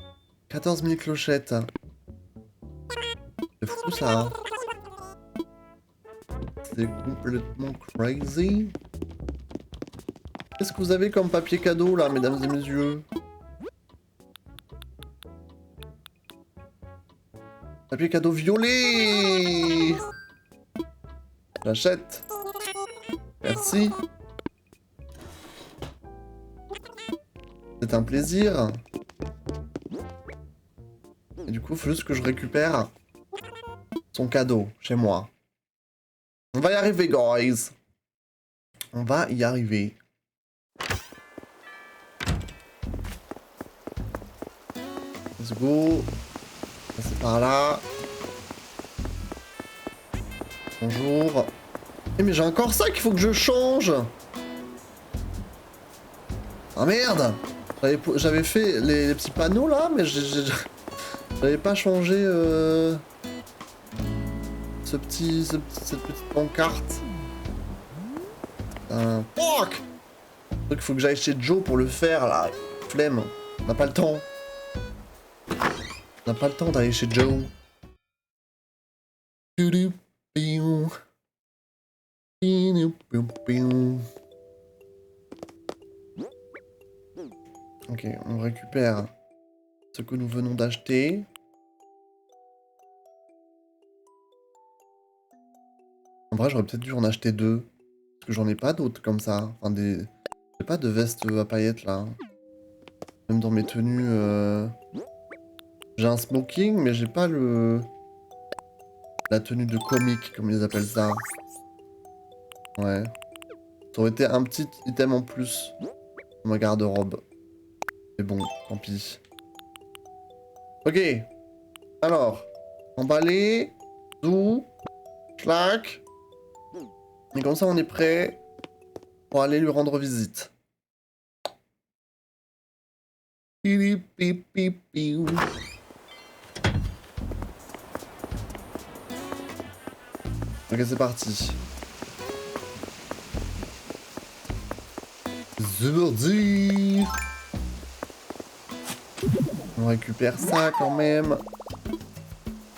14 000 clochettes. C'est fou, ça. C'est complètement crazy. Qu'est-ce que vous avez comme papier cadeau, là, mesdames et messieurs? Papier cadeau violet. J'achète. Merci. C'est un plaisir. Et du coup, il faut juste que je récupère son cadeau chez moi. On va y arriver, guys. On va y arriver. Let's go. C'est par là. Bonjour. Eh mais j'ai encore ça qu'il faut que je change. Ah merde. J'avais fait les petits panneaux là, mais j'avais pas changé cette petite pancarte. Fuck. Donc il faut que j'aille chez Joe pour le faire là. Flemme. On n'a pas le temps. On n'a pas le temps d'aller chez Joe. Ok, on récupère ce que nous venons d'acheter. En vrai, j'aurais peut-être dû en acheter 2. Parce que j'en ai pas d'autres comme ça. Enfin, j'ai pas de veste à paillettes là. Même dans mes tenues. J'ai un smoking, mais j'ai pas la tenue de comique, comme ils appellent ça. Ouais. Ça aurait été un petit item en plus dans ma garde-robe. Mais bon, tant pis. Ok. Alors. Emballer. Zou. Schlack. Et comme ça, on est prêt pour aller lui rendre visite. Ok, c'est parti. C'est parti. On récupère ça quand même.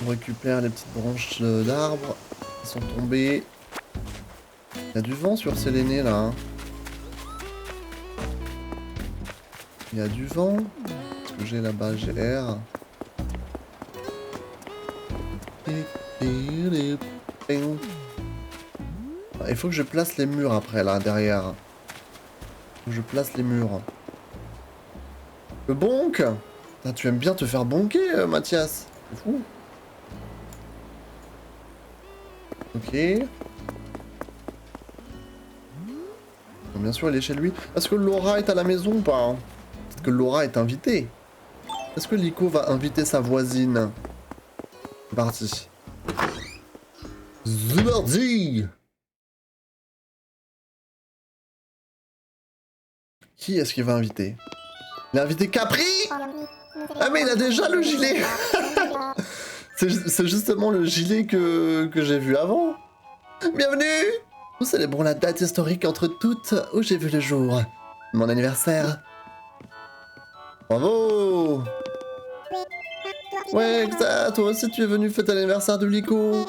On récupère les petites branches d'arbres qui sont tombées. Il y a du vent sur Séléné là. Hein. Il y a du vent. Qu'est-ce que j'ai là-bas? J'ai R. Il faut que je place les murs après là, derrière. Il faut que je place les murs. Le bonk! Ah, tu aimes bien te faire bonker, Mathias. C'est fou. Ok. Bon, bien sûr, elle est chez lui. Est-ce que Laura est à la maison ou pas? Est-ce que Laura est invitée? Est-ce que Lico va inviter sa voisine? C'est parti. C'est parti! Qui est-ce qu'il va inviter? Il a invité Capri? Ah mais il a déjà le gilet. C'est justement le gilet que j'ai vu avant. Bienvenue! Nous célébrons la date historique entre toutes où j'ai vu le jour. Mon anniversaire. Bravo! Ouais, ça, toi aussi tu es venu fêter l'anniversaire de Lico.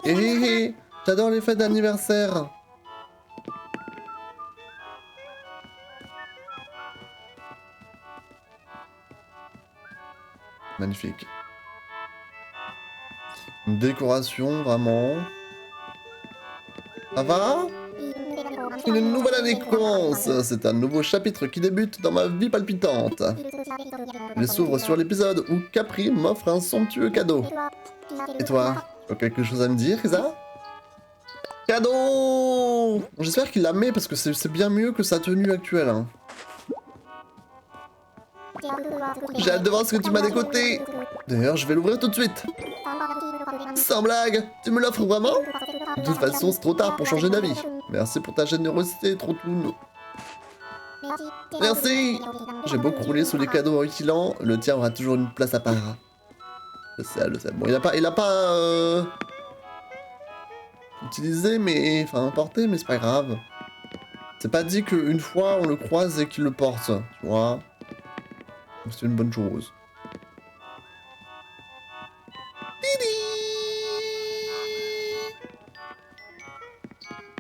Hé, j'adore les fêtes d'anniversaire. Magnifique. Une décoration, vraiment. Ça va? Une nouvelle année commence. C'est un nouveau chapitre qui débute dans ma vie palpitante. Il s'ouvre sur l'épisode où Capri m'offre un somptueux cadeau. Et toi, tu as quelque chose à me dire, Isa? Cadeau! J'espère qu'il la met parce que c'est bien mieux que sa tenue actuelle. Hein. J'ai hâte de voir ce que tu m'as décoté. D'ailleurs, je vais l'ouvrir tout de suite. Sans blague, tu me l'offres vraiment? De toute façon, c'est trop tard pour changer d'avis. Merci pour ta générosité, Trotoun. Merci. J'ai beaucoup roulé sous les cadeaux rutilants. Le tien aura toujours une place à part. Je sais. Bon, il a pas utilisé, mais... Enfin, porté, mais c'est pas grave. C'est pas dit qu'une fois, on le croise et qu'il le porte, tu vois. C'est une bonne chose.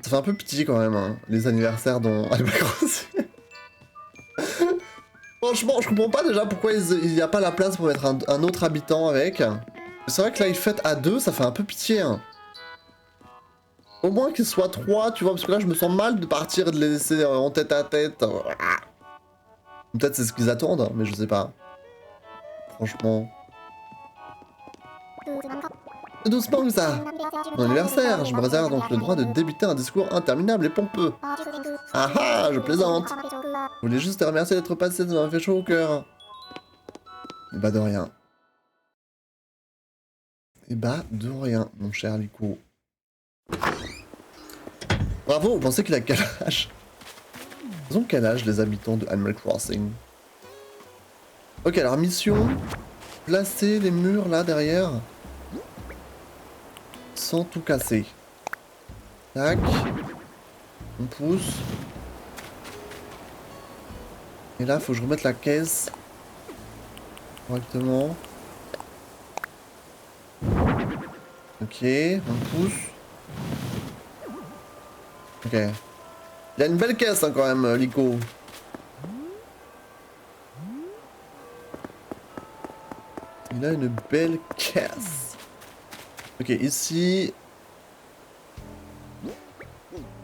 Ça fait un peu pitié quand même, hein, les anniversaires dans Animal Crossing. Franchement, je comprends pas déjà pourquoi il n'y a pas la place pour mettre un autre habitant avec. C'est vrai que là, ils fêtent à 2, ça fait un peu pitié. Hein. Au moins qu'ils soient 3, tu vois, parce que là, je me sens mal de partir et de les laisser en tête à tête. Peut-être c'est ce qu'ils attendent, hein, mais je sais pas. Franchement. Doucement que ça. Mon anniversaire, je me réserve donc le droit de débiter un discours interminable et pompeux. Ah ah, je plaisante. Je voulais juste te remercier d'être passé, ça m'a fait chaud au cœur. Et bah de rien. Et bah de rien, mon cher Lico. Bravo, vous pensez qu'il a quel âge? Ils ont quel âge les habitants de Animal Crossing? Ok, alors mission. Placer les murs là derrière. Sans tout casser. Tac. On pousse. Et là, faut que je remette la caisse. Correctement. Ok, on pousse. Ok. Il y a une belle caisse hein, quand même, Lico. Il a une belle caisse. Ok, ici...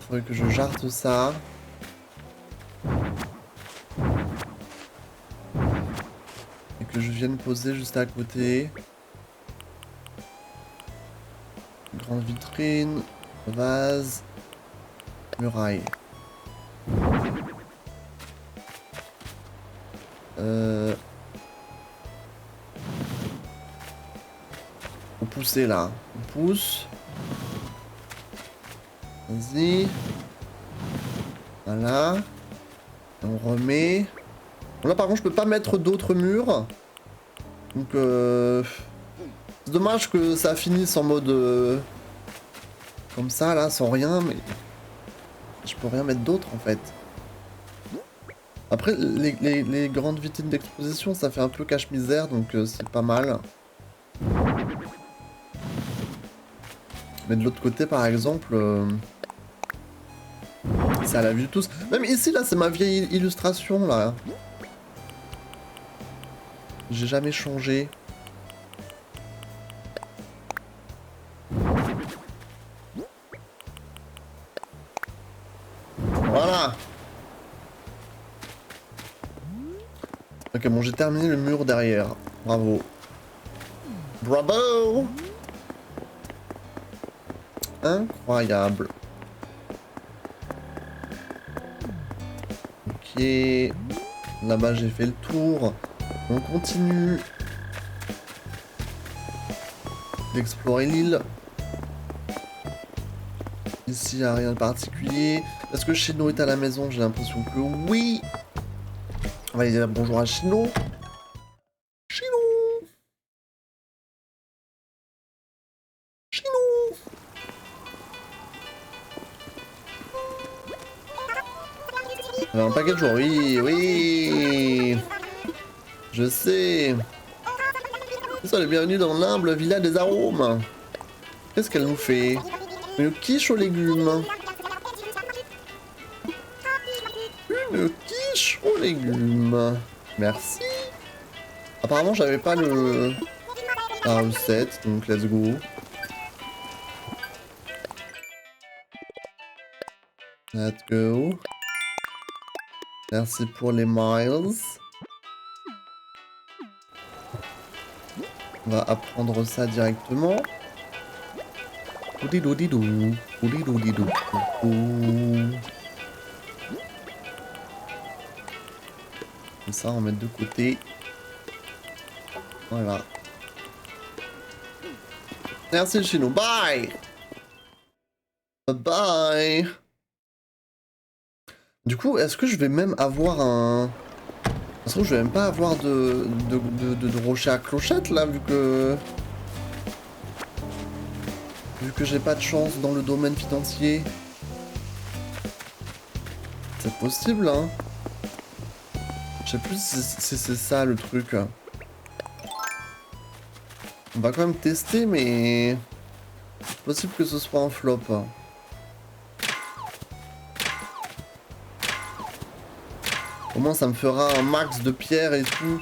Faudrait que je jarte ça. Et que je vienne poser juste à côté. Grande vitrine. Vase. Muraille. Faut pousser là. On pousse. Vas-y. Voilà. Et on remet. Bon, là par contre je peux pas mettre d'autres murs. Donc c'est dommage que ça finisse en mode comme ça là, sans rien, mais je peux rien mettre d'autre en fait. Après les grandes vitrines d'exposition ça fait un peu cache-misère donc c'est pas mal. Mais de l'autre côté par exemple c'est à la vue de tous. Même ici là c'est ma vieille illustration là. J'ai jamais changé. Voilà. Ok bon j'ai terminé le mur derrière. Bravo. Bravo. Incroyable. Ok. Là-bas j'ai fait le tour. On continue d'explorer l'île. Ici, il n'y a rien de particulier. Est-ce que Chino est à la maison? J'ai l'impression que oui. On va aller dire bonjour à Chino. Chino. Chino. Un paquet de jours, oui, oui. Je sais. Sois le bienvenu dans l'humble villa des arômes. Qu'est-ce qu'elle nous fait? Une quiche aux légumes. Une quiche aux légumes. Merci. Apparemment, j'avais pas la recette, donc let's go. Let's go. Merci pour les miles. On va apprendre ça directement. Oudidou-didou. Oudidou-didou. Comme ça, on va mettre de côté. Voilà. Merci Chino. Bye. Bye bye. Du coup, est-ce que je vais même avoir un... Parce que je vais même pas avoir de rocher à clochette là, vu que j'ai pas de chance dans le domaine financier. C'est possible, hein. Je sais plus si c'est ça le truc. On va quand même tester, mais c'est possible que ce soit un flop. Au moins ça me fera un max de pierres et tout.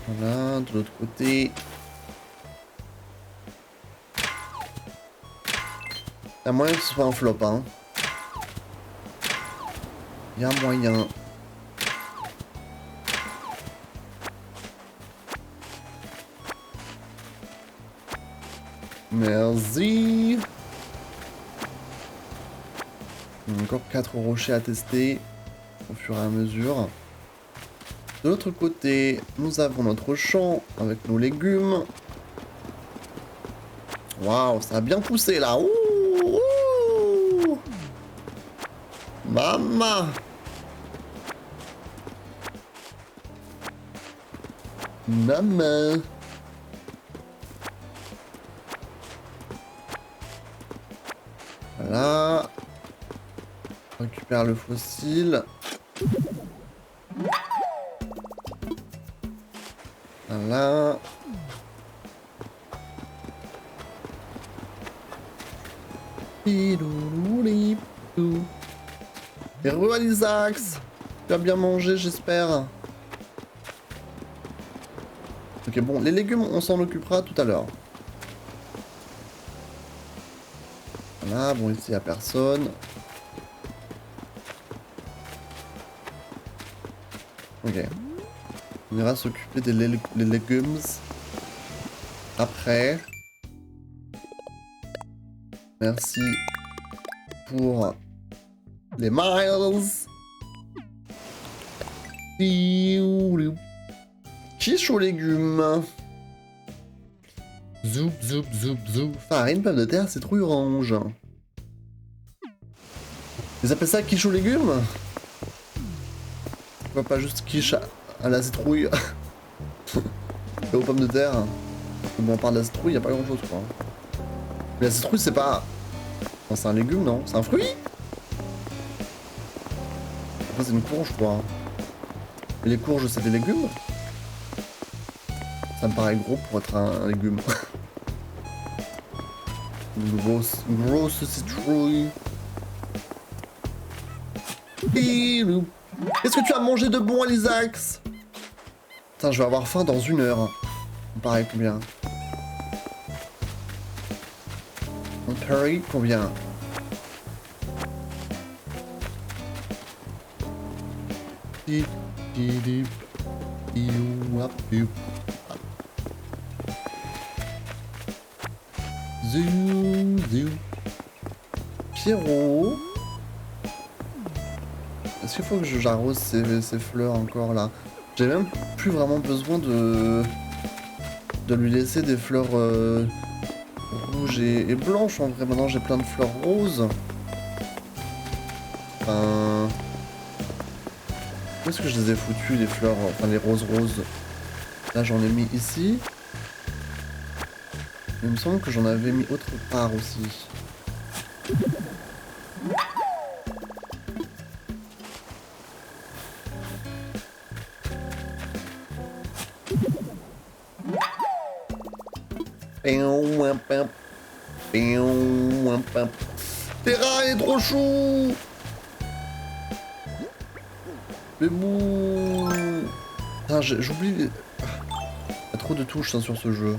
Voilà, de l'autre côté. Il y a moyen que ce soit un flop, hein. Il y a moyen. Merci. Encore 4 rochers à tester au fur et à mesure. De l'autre côté, nous avons notre champ avec nos légumes. Waouh, ça a bien poussé là. Ouh, ouh. Maman. Maman. Voilà. On récupère le fossile. Voilà. Et Isaacs, tu as bien mangé, j'espère. Ok, bon, les légumes, on s'en occupera tout à l'heure. Voilà, bon, ici, il n'y a personne. Ok. On ira s'occuper des légumes après. Merci pour les miles. Quiche aux légumes. Zoup, zoup, zoup, zoup. Farine, pomme de terre, citrouille orange. Ils appellent ça quiche aux légumes? Pourquoi pas juste quiche à la citrouille et aux pommes de terre? Bon, on parle de la citrouille, y a pas grand chose quoi. Mais la citrouille, c'est pas... Enfin, c'est un légume, non? C'est un fruit? Après, c'est une courge, quoi. Et les courges, c'est des légumes? Ça me paraît gros pour être un légume. Une grosse citrouille. Qu'est-ce que tu as mangé de bon, Alisax? Putain, je vais avoir faim dans 1 heure. Ça me paraît combien? On parie combien? Pierrot. Est-ce qu'il faut que j'arrose ces fleurs encore là? J'ai même plus vraiment besoin de lui laisser des fleurs rouges et blanches en vrai. Maintenant j'ai plein de fleurs roses. Enfin... Où est-ce que je les ai foutues les fleurs, enfin les roses? Là j'en ai mis ici. Il me semble que j'en avais mis autre part aussi. Terra est trop chou. Mais bon... Ah, j'oublie... Il y a trop de touches hein, sur ce jeu.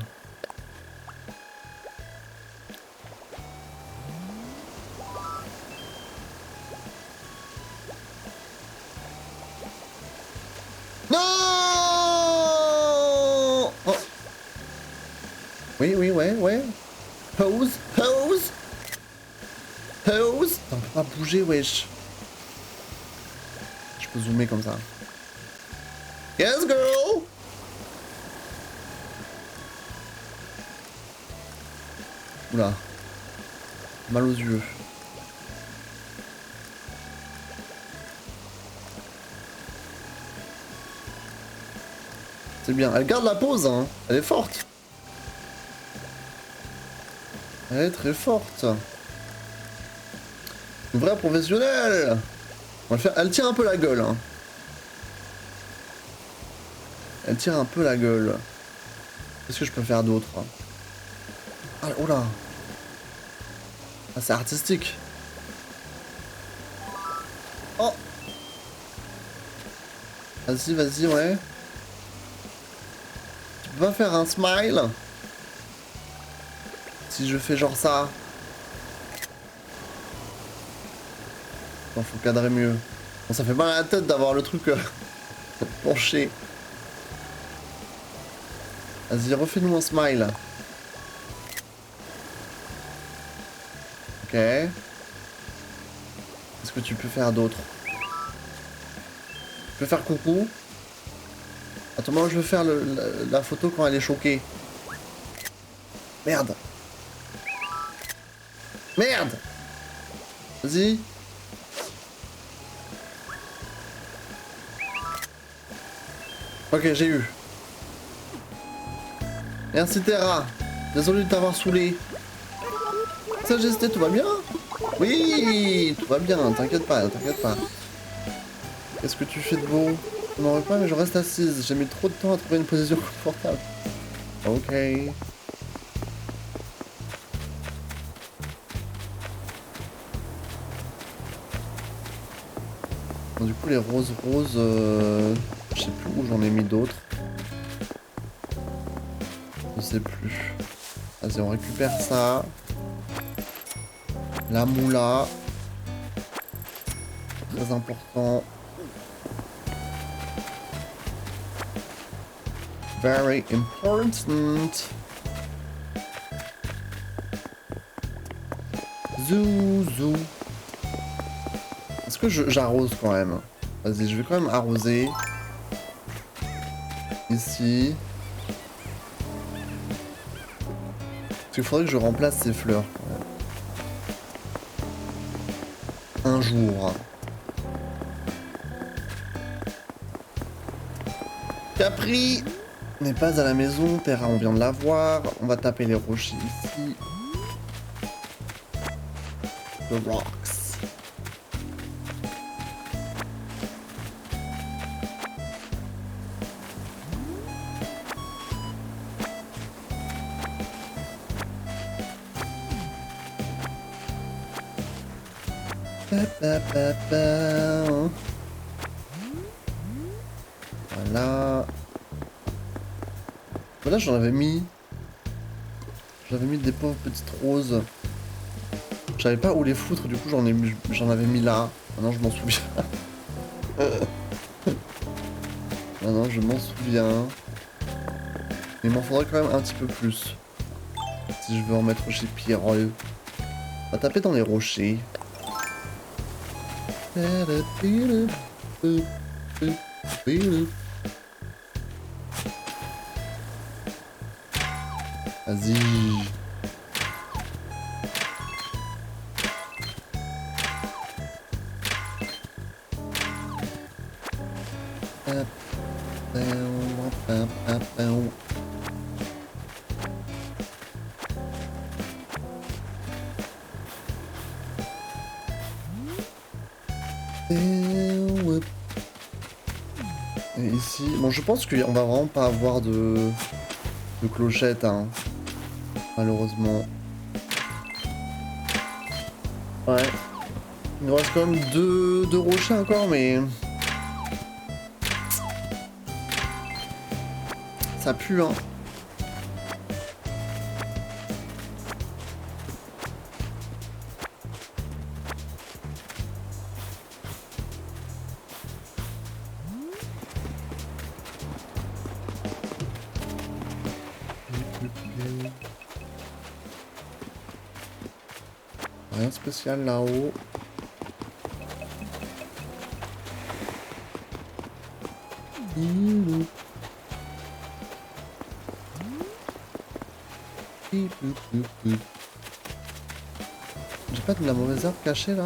Non. Oh. Oui, oui, ouais. Pose. On peut pas bouger, wesh. Je peux zoomer comme ça. Yes, girl. Oula. Mal aux yeux. C'est bien. Elle garde la pose, hein. Elle est forte. Elle est très forte. Une vraie professionnelle. On va le faire. Elle tire un peu la gueule, hein. Elle tire un peu la gueule. Qu'est-ce que je peux faire d'autre? Ah, oh là. Ah, c'est artistique. Oh. Vas-y, ouais. Tu peux pas faire un smile? Si je fais genre ça. Non, faut cadrer mieux. Bon, ça fait mal à la tête d'avoir le truc penché. Vas-y, refais-nous un smile. Ok. Qu'est-ce que tu peux faire d'autre? Tu peux faire coucou. Attends, moi je veux faire la photo quand elle est choquée. Merde. Merde. Vas-y. Ok, j'ai eu. Merci Terra. Désolé de t'avoir saoulé. Sagesté, tout va bien? Oui, tout va bien, t'inquiète pas. Qu'est-ce que tu fais de beau? Je m'en veux pas, mais je reste assise. J'ai mis trop de temps à trouver une position confortable. Ok. Bon, du coup, les roses, je sais plus où j'en ai mis d'autres. Je sais plus. Vas-y, on récupère ça. La moula. Très important. Very important. Zouzou. Est-ce que j'arrose quand même? Vas-y, je vais quand même arroser. Ici. Parce qu'il faudrait que je remplace ces fleurs. Un jour. Capri n'est pas à la maison. Terra, on vient de la voir. On va taper les rochers ici. The rocks. Voilà. Voilà, j'en avais mis. J'avais mis des pauvres petites roses. Je savais pas où les foutre, du coup j'en avais mis là. Maintenant je m'en souviens. Maintenant je m'en souviens. Mais il m'en faudrait quand même un petit peu plus. Si je veux en mettre chez Pierrot. On va taper dans les rochers. Vas-y. Et ici, bon, je pense qu'on va vraiment pas avoir de clochette, hein. Malheureusement. Ouais. Il nous reste quand même deux rochers encore, mais... Ça pue, hein. Rien de spécial là-haut. J'ai pas de la mauvaise herbe cachée là?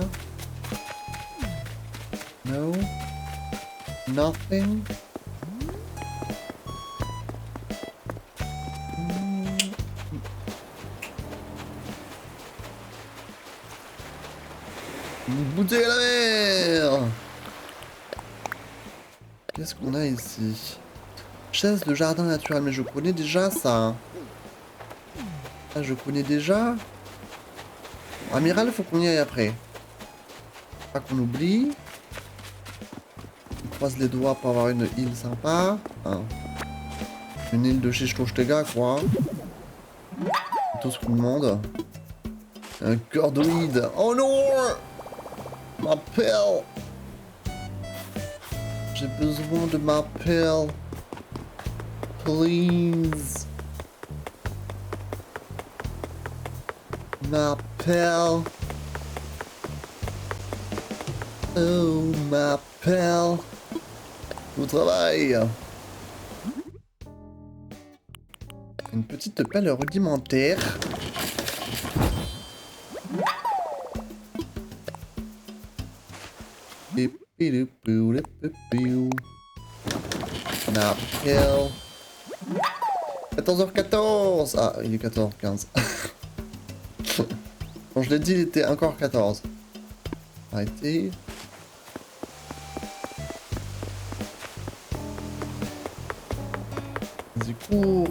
No. Nothing. Une bouteille à la mer. Qu'est-ce qu'on a ici? Chaise de jardin naturel, mais je connais déjà ça. Ah, je connais déjà. Amiral, faut qu'on y aille après. Pas qu'on oublie. On croise les doigts pour avoir une île sympa. Hein. Une île de Chichtochtega, quoi. C'est tout ce qu'on demande. Un cordoïde. Oh non! Ma pelle! J'ai besoin de ma pelle. Please. Ma pelle. Oh, ma pelle. Au travail. Une petite pelle rudimentaire. Ma pelle. 14h14. Ah, il est 14h15. Quand je l'ai dit, il était encore 14. Arrêtez. Vas-y, cours.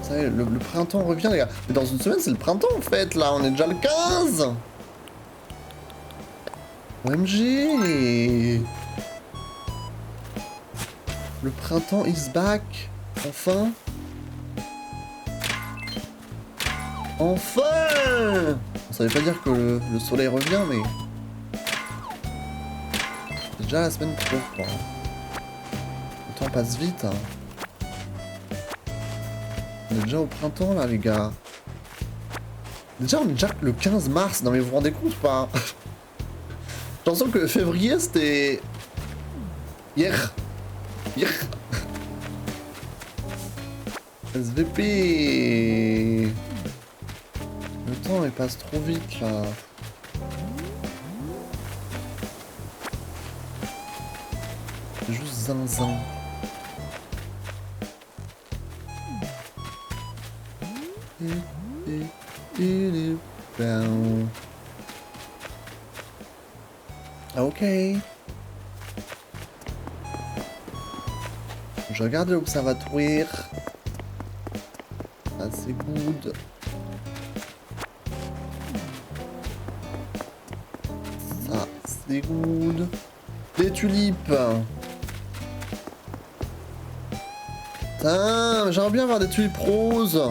Ça y est, le printemps revient, les gars. Mais dans une semaine, c'est le printemps, en fait, là. On est déjà le 15. OMG. Le printemps is back. Enfin. Enfin. Ça veut pas dire que le soleil revient, mais... C'est déjà la semaine pro, quoi. Le temps passe vite, hein. On est déjà au printemps, là, les gars. Déjà, on est déjà le 15 mars. Non, mais vous vous rendez compte, pas? J'ai l'impression que février, c'était... Hier. Hier. SVP. Le temps, il passe trop vite, là. C'est juste zinzin. Ok. Je regarde l'observatoire. Ah, c'est good. Ça, c'est good. Des tulipes. Putain, j'aimerais bien avoir des tulipes roses.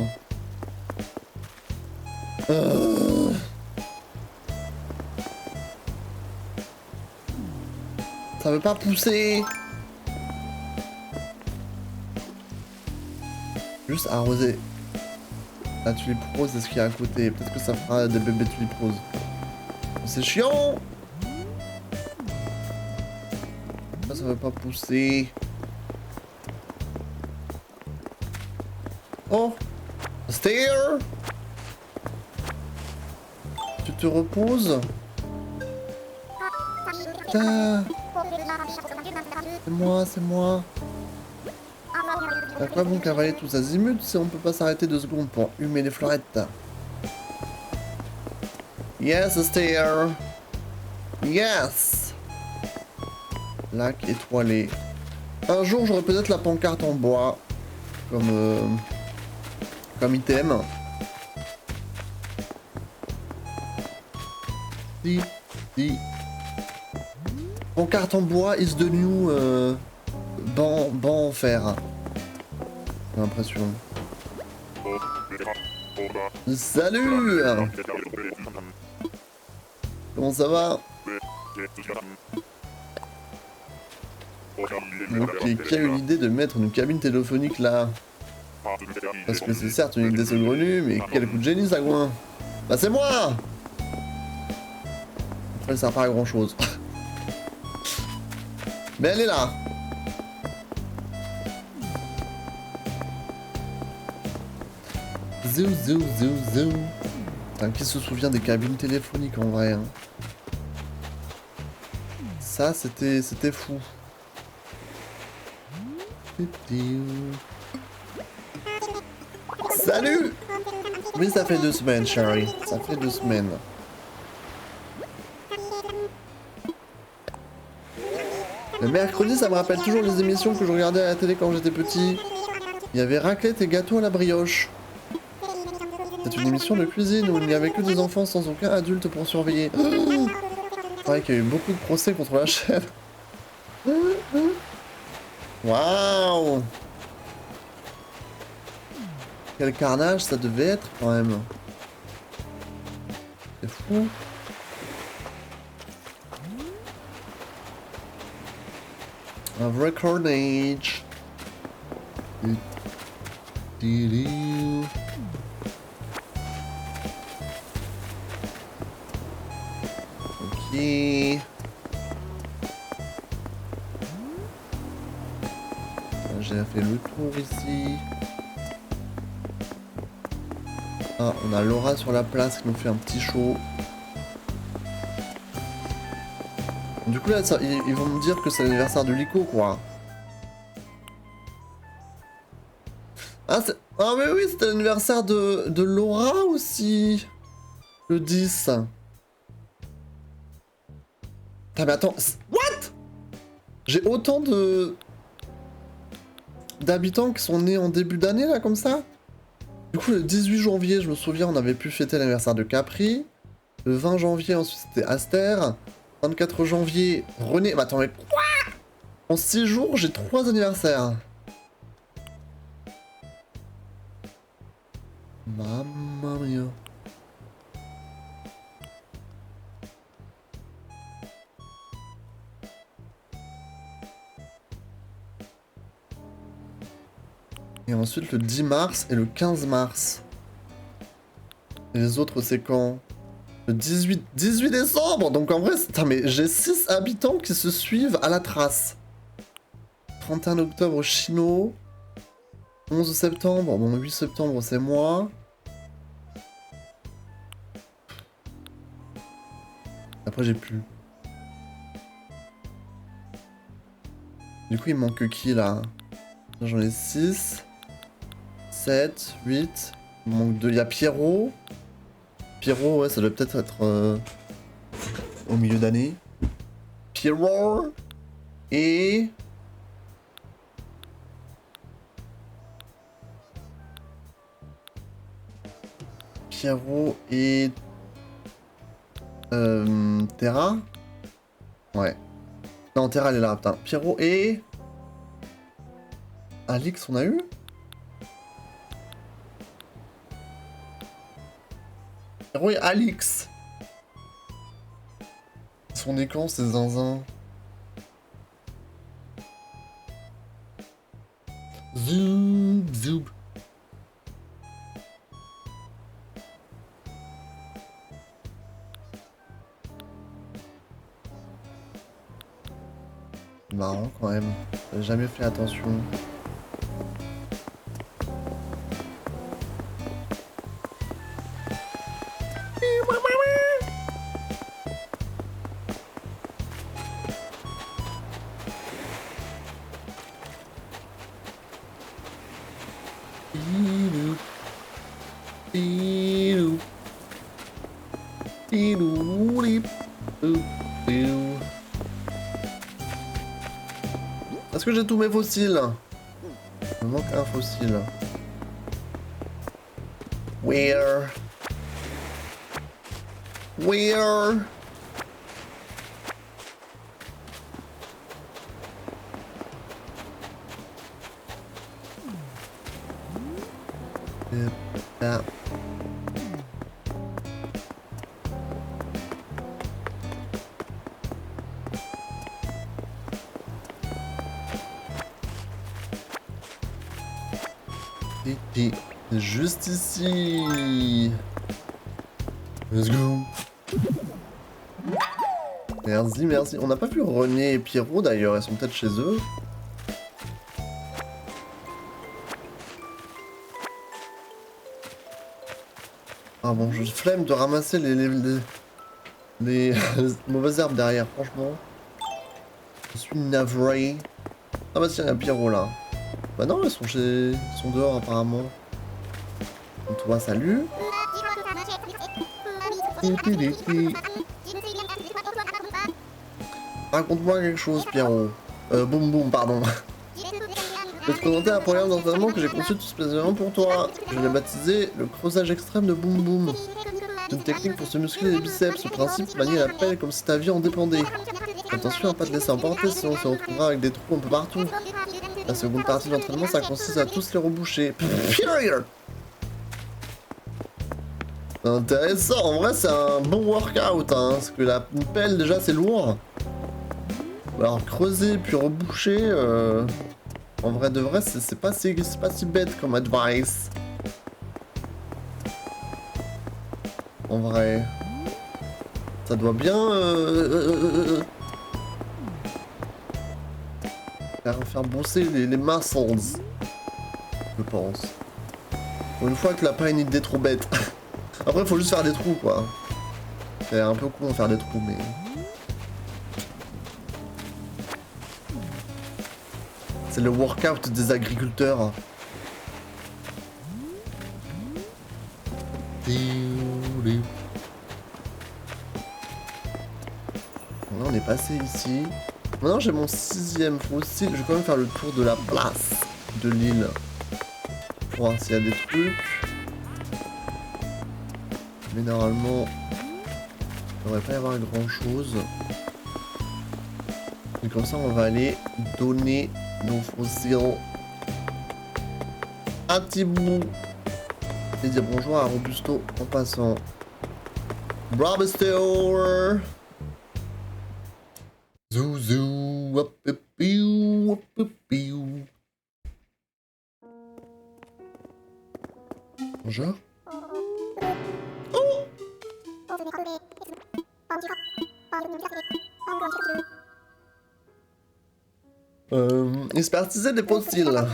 Ça veut pas pousser. Juste arroser la tulipe rose et ce qu'il y a à côté. Peut-être que ça fera des bébés tulipes roses. C'est chiant. Ça veut pas pousser. Oh, stay here. Tu te reposes. Putain. C'est moi. À quoi bon cavaler tous azimuts si on peut pas s'arrêter 2 secondes pour humer les florettes? Yes, stay here. Yes. Lac étoilé. Un jour, j'aurai peut-être la pancarte en bois. Comme item. Si. Pancarte en bois is the new banc en fer. J'ai l'impression. Salut! Comment ça va? Ok, qui a eu l'idée de mettre une cabine téléphonique là? Parce que c'est certes une idée saugrenue, mais quel coup de génie ça, quoi! Bah c'est moi! Après, ça sert pas à grand chose. Mais elle est là! Zou. Putain, qui se souvient des cabines téléphoniques en vrai, hein? Ça, c'était fou. Salut! Oui, ça fait 2 semaines, Sherry. Ça fait 2 semaines. Le mercredi, ça me rappelle toujours les émissions que je regardais à la télé quand j'étais petit. Il y avait raclette et gâteau à la brioche. C'est une émission de cuisine où il n'y avait que des enfants sans aucun adulte pour surveiller. C'est vrai qu'il y a eu beaucoup de procès contre la chaîne. Waouh! Quel carnage ça devait être quand même. C'est fou. Un vrai carnage. Ok. J'ai fait le tour ici. Ah, on a Laura sur la place qui nous fait un petit show. Du coup là, ils vont me dire que c'est l'anniversaire de Lico, quoi. Ah, mais oui, c'était l'anniversaire de Laura aussi. Le 10. Ah mais attends, what? J'ai autant d'habitants qui sont nés en début d'année là comme ça. Du coup le 18 janvier je me souviens on avait pu fêter l'anniversaire de Capri. Le 20 janvier ensuite c'était Aster. 24 janvier René. Mais attends mais quoi? En 6 jours j'ai 3 anniversaires. Mamma mia. Et ensuite le 10 mars et le 15 mars. Et les autres c'est quand? Le 18 décembre. Donc en vrai, putain, mais j'ai 6 habitants qui se suivent à la trace. 31 octobre Chino. 11 septembre, bon 8 septembre c'est moi. Après j'ai plus. Du coup il manque qui là? J'en ai 6. 7, 8. Il manque 2. Il y a Pierrot. Pierrot, ouais, ça doit peut-être être, au milieu d'année. Pierrot. Et... Pierrot et... Terra. Ouais. Non, Terra, elle est là, putain. Pierrot et... Alix, on a eu? Pierrot et Alix. Ils sont nés quand, ces zinzins? Zoom, zoom. Marrant quand même. J'ai jamais fait attention. Est-ce que j'ai tous mes fossiles? Il me manque un fossile. Where? Where? Là. Et juste ici. Let's go. Merci, merci. On n'a pas vu René et Pierrot d'ailleurs, ils sont peut-être chez eux. Ah bon, je flemme de ramasser les mauvaises herbes derrière, franchement. Je suis navré. Ah bah tiens, il y a Pierrot là. Bah non, ils sont dehors apparemment. Donc toi, salut. Raconte-moi quelque chose, Pierrot. Boum boum, pardon. Je vais te présenter un programme d'entraînement que j'ai conçu tout spécialement pour toi. Je l'ai baptisé le creusage extrême de Boum Boum. C'est une technique pour se muscler les biceps. Ce principe, manier la pelle comme si ta vie en dépendait. Attention à pas te laisser emporter, sinon on se retrouvera avec des trous un peu partout. La seconde partie de l'entraînement, ça consiste à tous les reboucher. Period. Intéressant, en vrai c'est un bon workout, hein, parce que la pelle déjà c'est lourd. Alors creuser puis reboucher, en vrai de vrai c'est pas si bête comme advice. En vrai, ça doit bien faire bosser les muscles, je pense. Pour une fois que la pas une idée trop bête. Après, faut juste faire des trous, quoi. C'est un peu con de faire des trous, mais... C'est le workout des agriculteurs. Là, on est passé ici. Maintenant, j'ai mon 6ème fossile. Je vais quand même faire le tour de la place de l'île. Pour voir s'il y a des trucs. Mais normalement, il ne devrait pas y avoir grand chose. Et comme ça, on va aller donner nos fossiles à Thibaut. Et dire bonjour à Robusto en passant. Robusto! Zouzou, hop, hop, piou, hop, hop, piou. Bonjour. Expertiser des fossiles.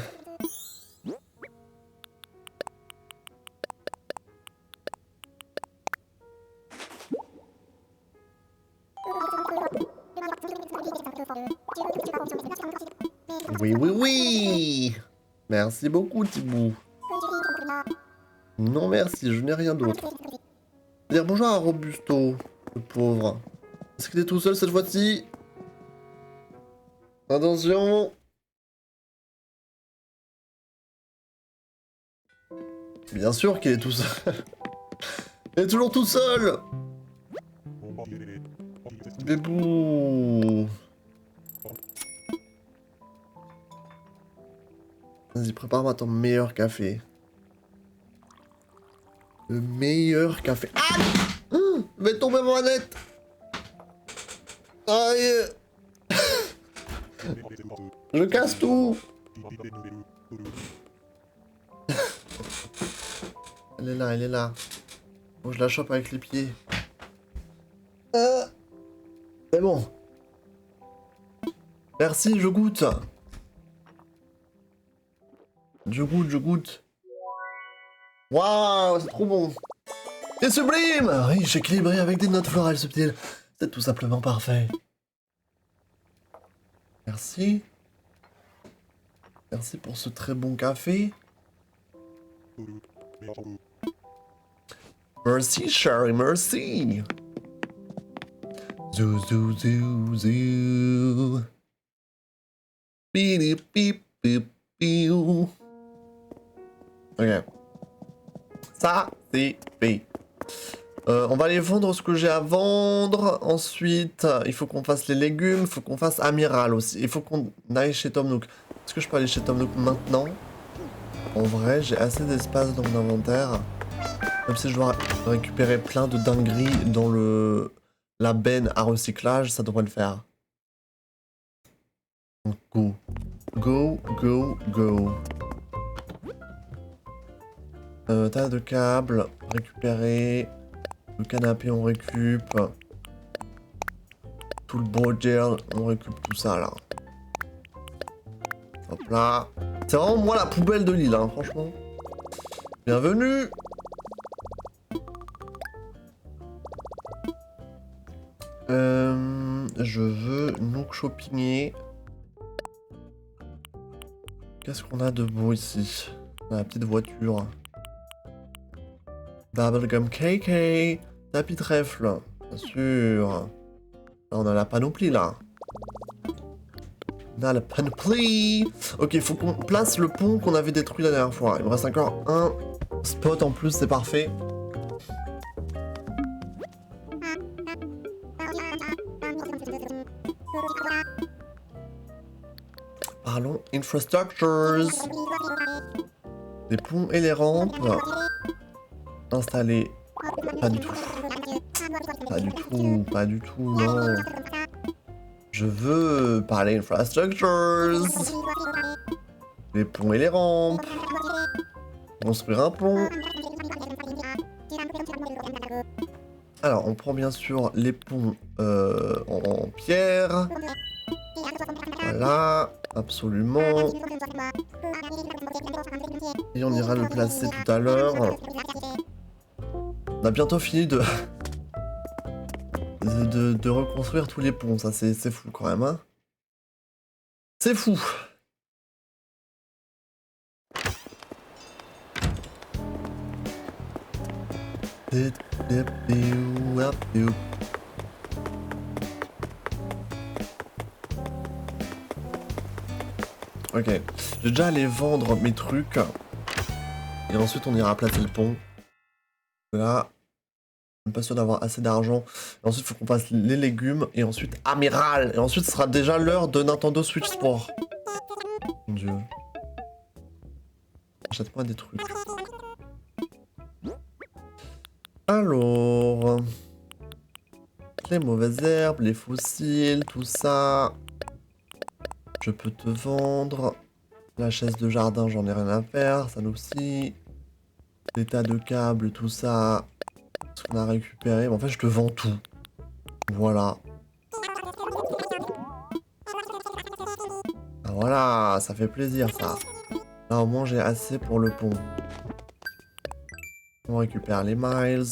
Oui, oui, oui. Merci beaucoup, Thibaut. Non, merci, je n'ai rien d'autre. Dire bonjour à Robusto, le pauvre. Est-ce qu'il est tout seul cette fois-ci? Attention. Bien sûr qu'il est tout seul. Il est toujours tout seul. Bébou. Vas-y, prépare-moi ton meilleur café. Le meilleur café. Ah, je vais tomber ma manette. Aïe. Je casse tout. Elle est là, elle est là. Bon, je la chope avec les pieds. C'est bon. Merci, je goûte. Je goûte. Waouh, c'est trop bon. C'est sublime. Riche, équilibré avec des notes florales subtiles. C'est tout simplement parfait. Merci. Merci pour ce très bon café. Merci, Sherry, merci. Zou, zou, zou, zou. Bidi, bip, bip, biou. Ok. Ça, c'est fait. On va aller vendre ce que j'ai à vendre. Ensuite, il faut qu'on fasse les légumes. Il faut qu'on fasse Amiral aussi. Il faut qu'on aille chez Tom Nook. Est-ce que je peux aller chez Tom Nook maintenant? En vrai, j'ai assez d'espace dans mon inventaire. Même si je dois récupérer plein de dingueries dans la benne à recyclage, ça devrait le faire. Donc, go. Go, go, go. Tas de câbles, récupérer. Le canapé, on récup. Tout le bordel, on récup tout ça là. Hop là. C'est vraiment moi la poubelle de l'île, hein, franchement. Bienvenue. Je veux Nook shoppinguer. Qu'est-ce qu'on a de beau ici? On a la petite voiture. Bubblegum KK. Tapis trèfle. Bien sûr. Là, on a la panoplie là. On a la panoplie. Ok, il faut qu'on place le pont qu'on avait détruit la dernière fois. Il me reste encore un spot en plus, c'est parfait. Parlons infrastructures. Les ponts et les rampes. Installés. Pas du tout. Pas du tout, pas du tout, non. Je veux parler infrastructures. Les ponts et les rampes. Construire un pont. Alors, on prend bien sûr les ponts en pierre. Voilà, absolument. Et on ira le placer tout à l'heure. On a bientôt fini de reconstruire tous les ponts, ça c'est fou quand même, hein. C'est fou. Ok, j'ai déjà allé vendre mes trucs. Et ensuite on ira placer le pont. Là, je suis pas sûr d'avoir assez d'argent. Et ensuite il faut qu'on fasse les légumes. Et ensuite Amiral. Et ensuite ce sera déjà l'heure de Nintendo Switch Sport. Mon dieu. Achète-moi des trucs. Alors... les mauvaises herbes, les fossiles, tout ça... Je peux te vendre. La chaise de jardin, j'en ai rien à faire. Ça aussi. Des tas de câbles, tout ça. Ce qu'on a récupéré. Mais en fait, je te vends tout. Voilà. Ah, voilà, ça fait plaisir, ça. Là, au moins, j'ai assez pour le pont. On récupère les miles.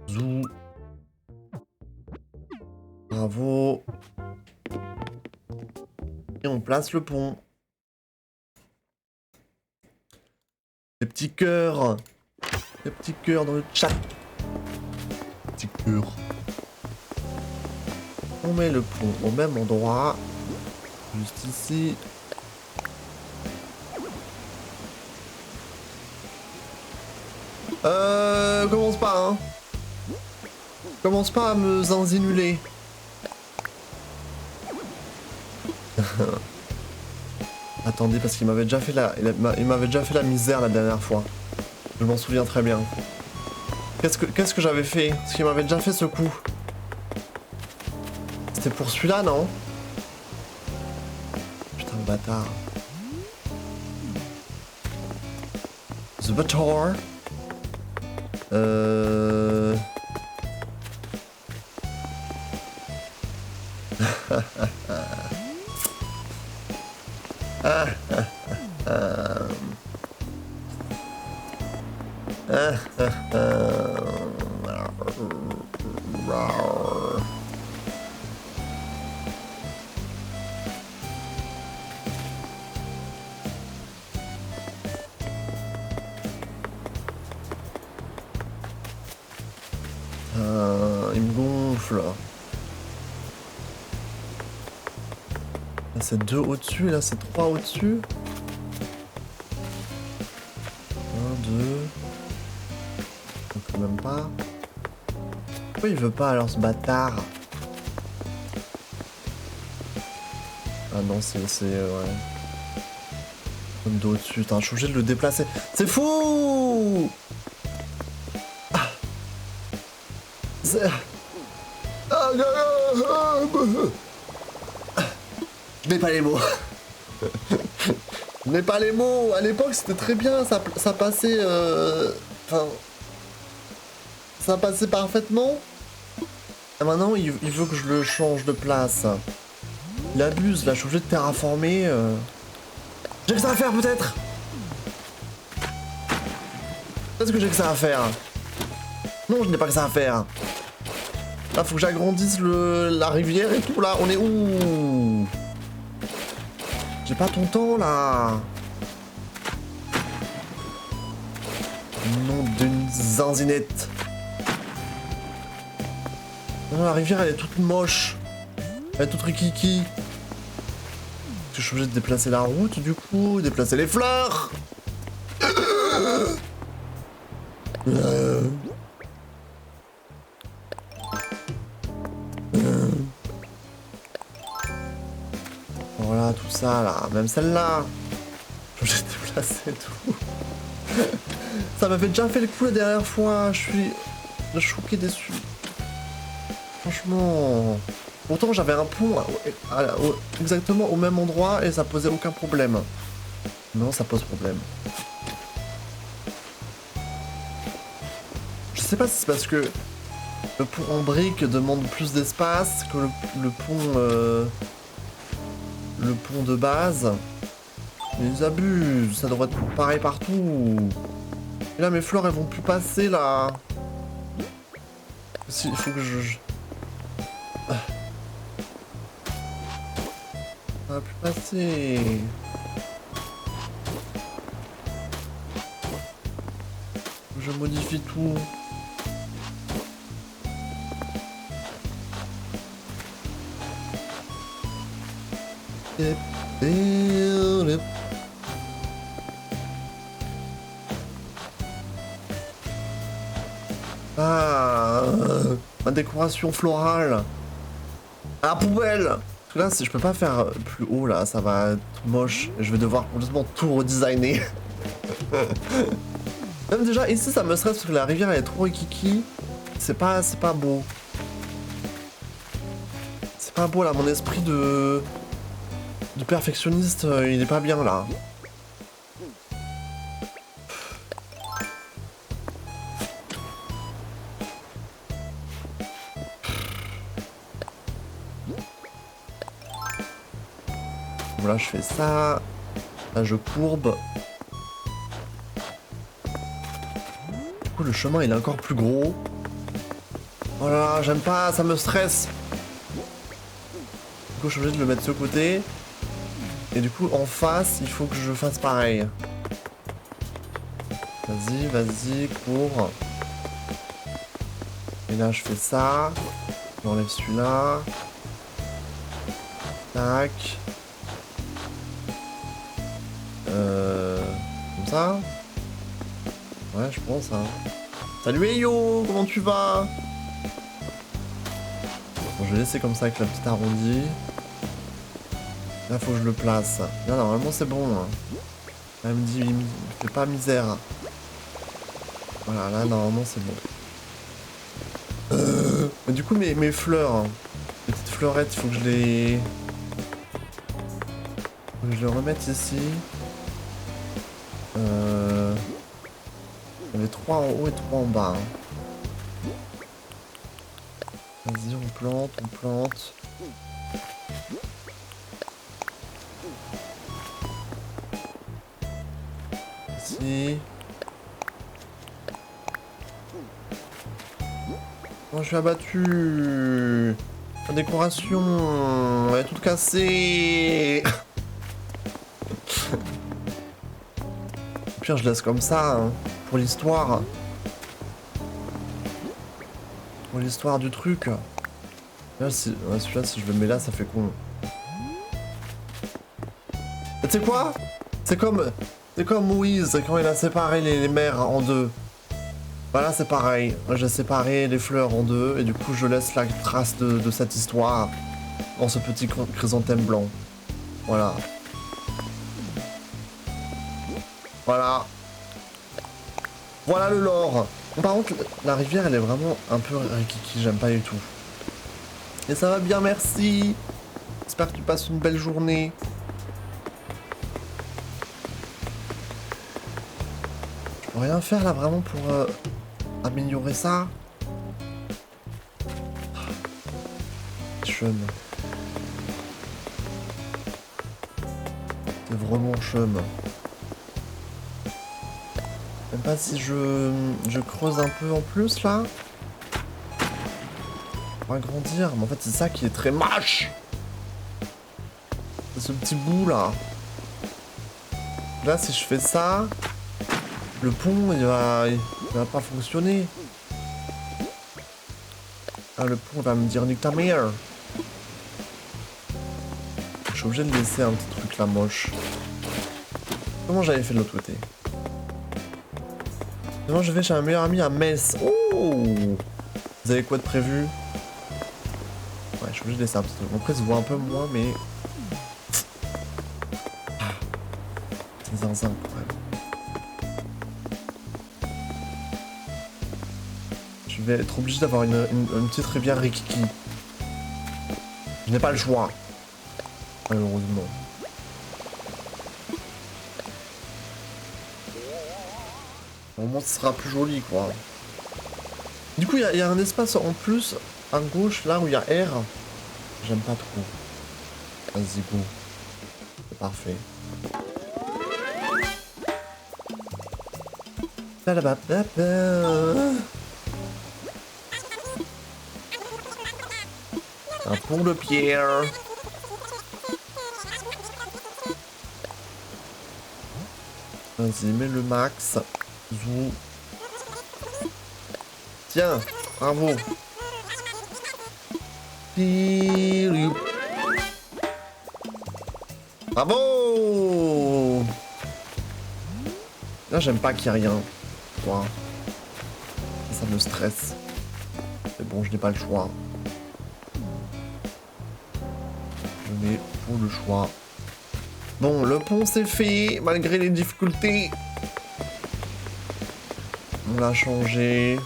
Zou. Bravo. Et on place le pont. Les petits cœurs. Les petits cœurs dans le chat. Petits cœurs. On met le pont au même endroit. Juste ici. Commence pas, hein. Commence pas à me zinzinuler. Attendez, parce qu'il m'avait déjà fait il m'avait déjà fait la misère la dernière fois. Je m'en souviens très bien. Qu'est-ce que j'avais fait? Parce qu'il m'avait déjà fait ce coup. C'était pour celui-là, non? Putain, le bâtard. The Butcher. Il me gonfle. Là c'est 2 au-dessus, là c'est 3 au-dessus. 1, 2. Quand même pas. Pourquoi il veut pas alors ce bâtard? Ah non, c'est ouais. Comme dos au-dessus, putain, je suis obligé de le déplacer. C'est fou! Ah. Je n'ai pas les mots. Je n'ai pas les mots. À l'époque, c'était très bien, ça passait... Enfin... Ça passait parfaitement. Et maintenant, il veut que je le change de place. Il abuse, là, je suis obligé de terraformer. J'ai que ça à faire, peut-être. Peut-être que j'ai que ça à faire. Non, je n'ai pas que ça à faire. Là, faut que j'agrandisse la rivière et tout, là. On est où? J'ai pas ton temps, là. Nom d'une zinzinette. Non, la rivière, elle est toute moche. Elle est toute rikiki. Je suis obligé de déplacer la route, du coup, déplacer les fleurs. Voilà, tout ça, là. Même celle-là. Je suis obligé de déplacer tout. Ça m'avait déjà fait le coup la dernière fois. Je suis choqué, déçu. Franchement... Pourtant j'avais un pont exactement au même endroit et ça posait aucun problème. Non, ça pose problème. Je sais pas si c'est parce que le pont en briques demande plus d'espace que le pont de base. Mais ils abusent, ça devrait être pareil partout. Et là mes fleurs elles vont plus passer là. Il faut que je... Ça va plus passer. Je modifie tout. Ah, ma décoration florale. À la poubelle. Là, je peux pas faire plus haut, là, ça va être moche. Je vais devoir complètement tout redesigner. Même déjà, ici, ça me stresse parce que la rivière, elle est trop rikiki. C'est pas beau. C'est pas beau, là, mon esprit de perfectionniste, il est pas bien, là. Là, je fais ça. Là, je courbe. Du coup, le chemin, il est encore plus gros. Oh là là, j'aime pas, ça me stresse. Du coup, je suis obligé de le mettre de ce côté. Et du coup, en face, il faut que je fasse pareil. Vas-y, vas-y, cours. Et là, je fais ça. J'enlève celui-là. Tac. Comme ça. Ouais, je pense, hein. Salut Eyo, comment tu vas? Bon, je vais laisser comme ça avec la petite arrondie. Là, faut que je le place. Là, normalement, c'est bon. Hein. Là, il me fait pas misère. Voilà, là, normalement, c'est bon. Mais du coup, mes fleurs, hein, les petites fleurettes, il faut que je les... Faut que je les remette ici. Il y avait 3 en haut et 3 en bas. Hein. Vas-y, on plante. Ici. Oh, je suis abattu. La décoration, elle est toute cassée. Au pire, je laisse comme ça, hein, pour l'histoire. Pour l'histoire du truc. Là, celui-là, si je le mets là, ça fait con. Tu sais quoi? C'est comme Moïse quand il a séparé les mers en deux. Voilà, c'est pareil. Moi, j'ai séparé les fleurs en deux et du coup, je laisse la trace de cette histoire dans ce petit chrysanthème blanc. Voilà. Voilà. Voilà le lore. Par contre, la rivière, elle est vraiment un peu rikiki, j'aime pas du tout. Et ça va bien, merci. J'espère que tu passes une belle journée. Je peux rien faire là vraiment pour améliorer ça. Chum. C'est vraiment chum. Même pas si je creuse un peu en plus là. Pour agrandir. Mais en fait c'est ça qui est très moche. C'est ce petit bout là. Là si je fais ça, le pont il va pas fonctionner. Ah le pont va me dire nique ta mère. Je suis obligé de laisser un petit truc là moche. Comment j'avais fait de l'autre côté? Maintenant je vais chez un meilleur ami à Metz. Oh! Vous avez quoi de prévu? Ouais, je suis obligé de laisser un petit truc. Après, ça se voit un peu moins, mais... C'est zinzin, quand même. Je vais être obligé d'avoir une petite rivière rikiki. Je n'ai pas le choix. Malheureusement. Au moins, ce sera plus joli, quoi. Du coup, il y a un espace en plus à gauche, là où il y a R. J'aime pas trop. Vas-y, go. C'est parfait. Un pont de pierre. Vas-y, mets le max. Zou. Tiens, bravo. Bravo. Là, j'aime pas qu'il y ait rien. Quoi. Ça me stresse. Mais bon, je n'ai pas le choix. Je n'ai pas le choix. Bon, le pont c'est fait, malgré les difficultés. On l'a changé.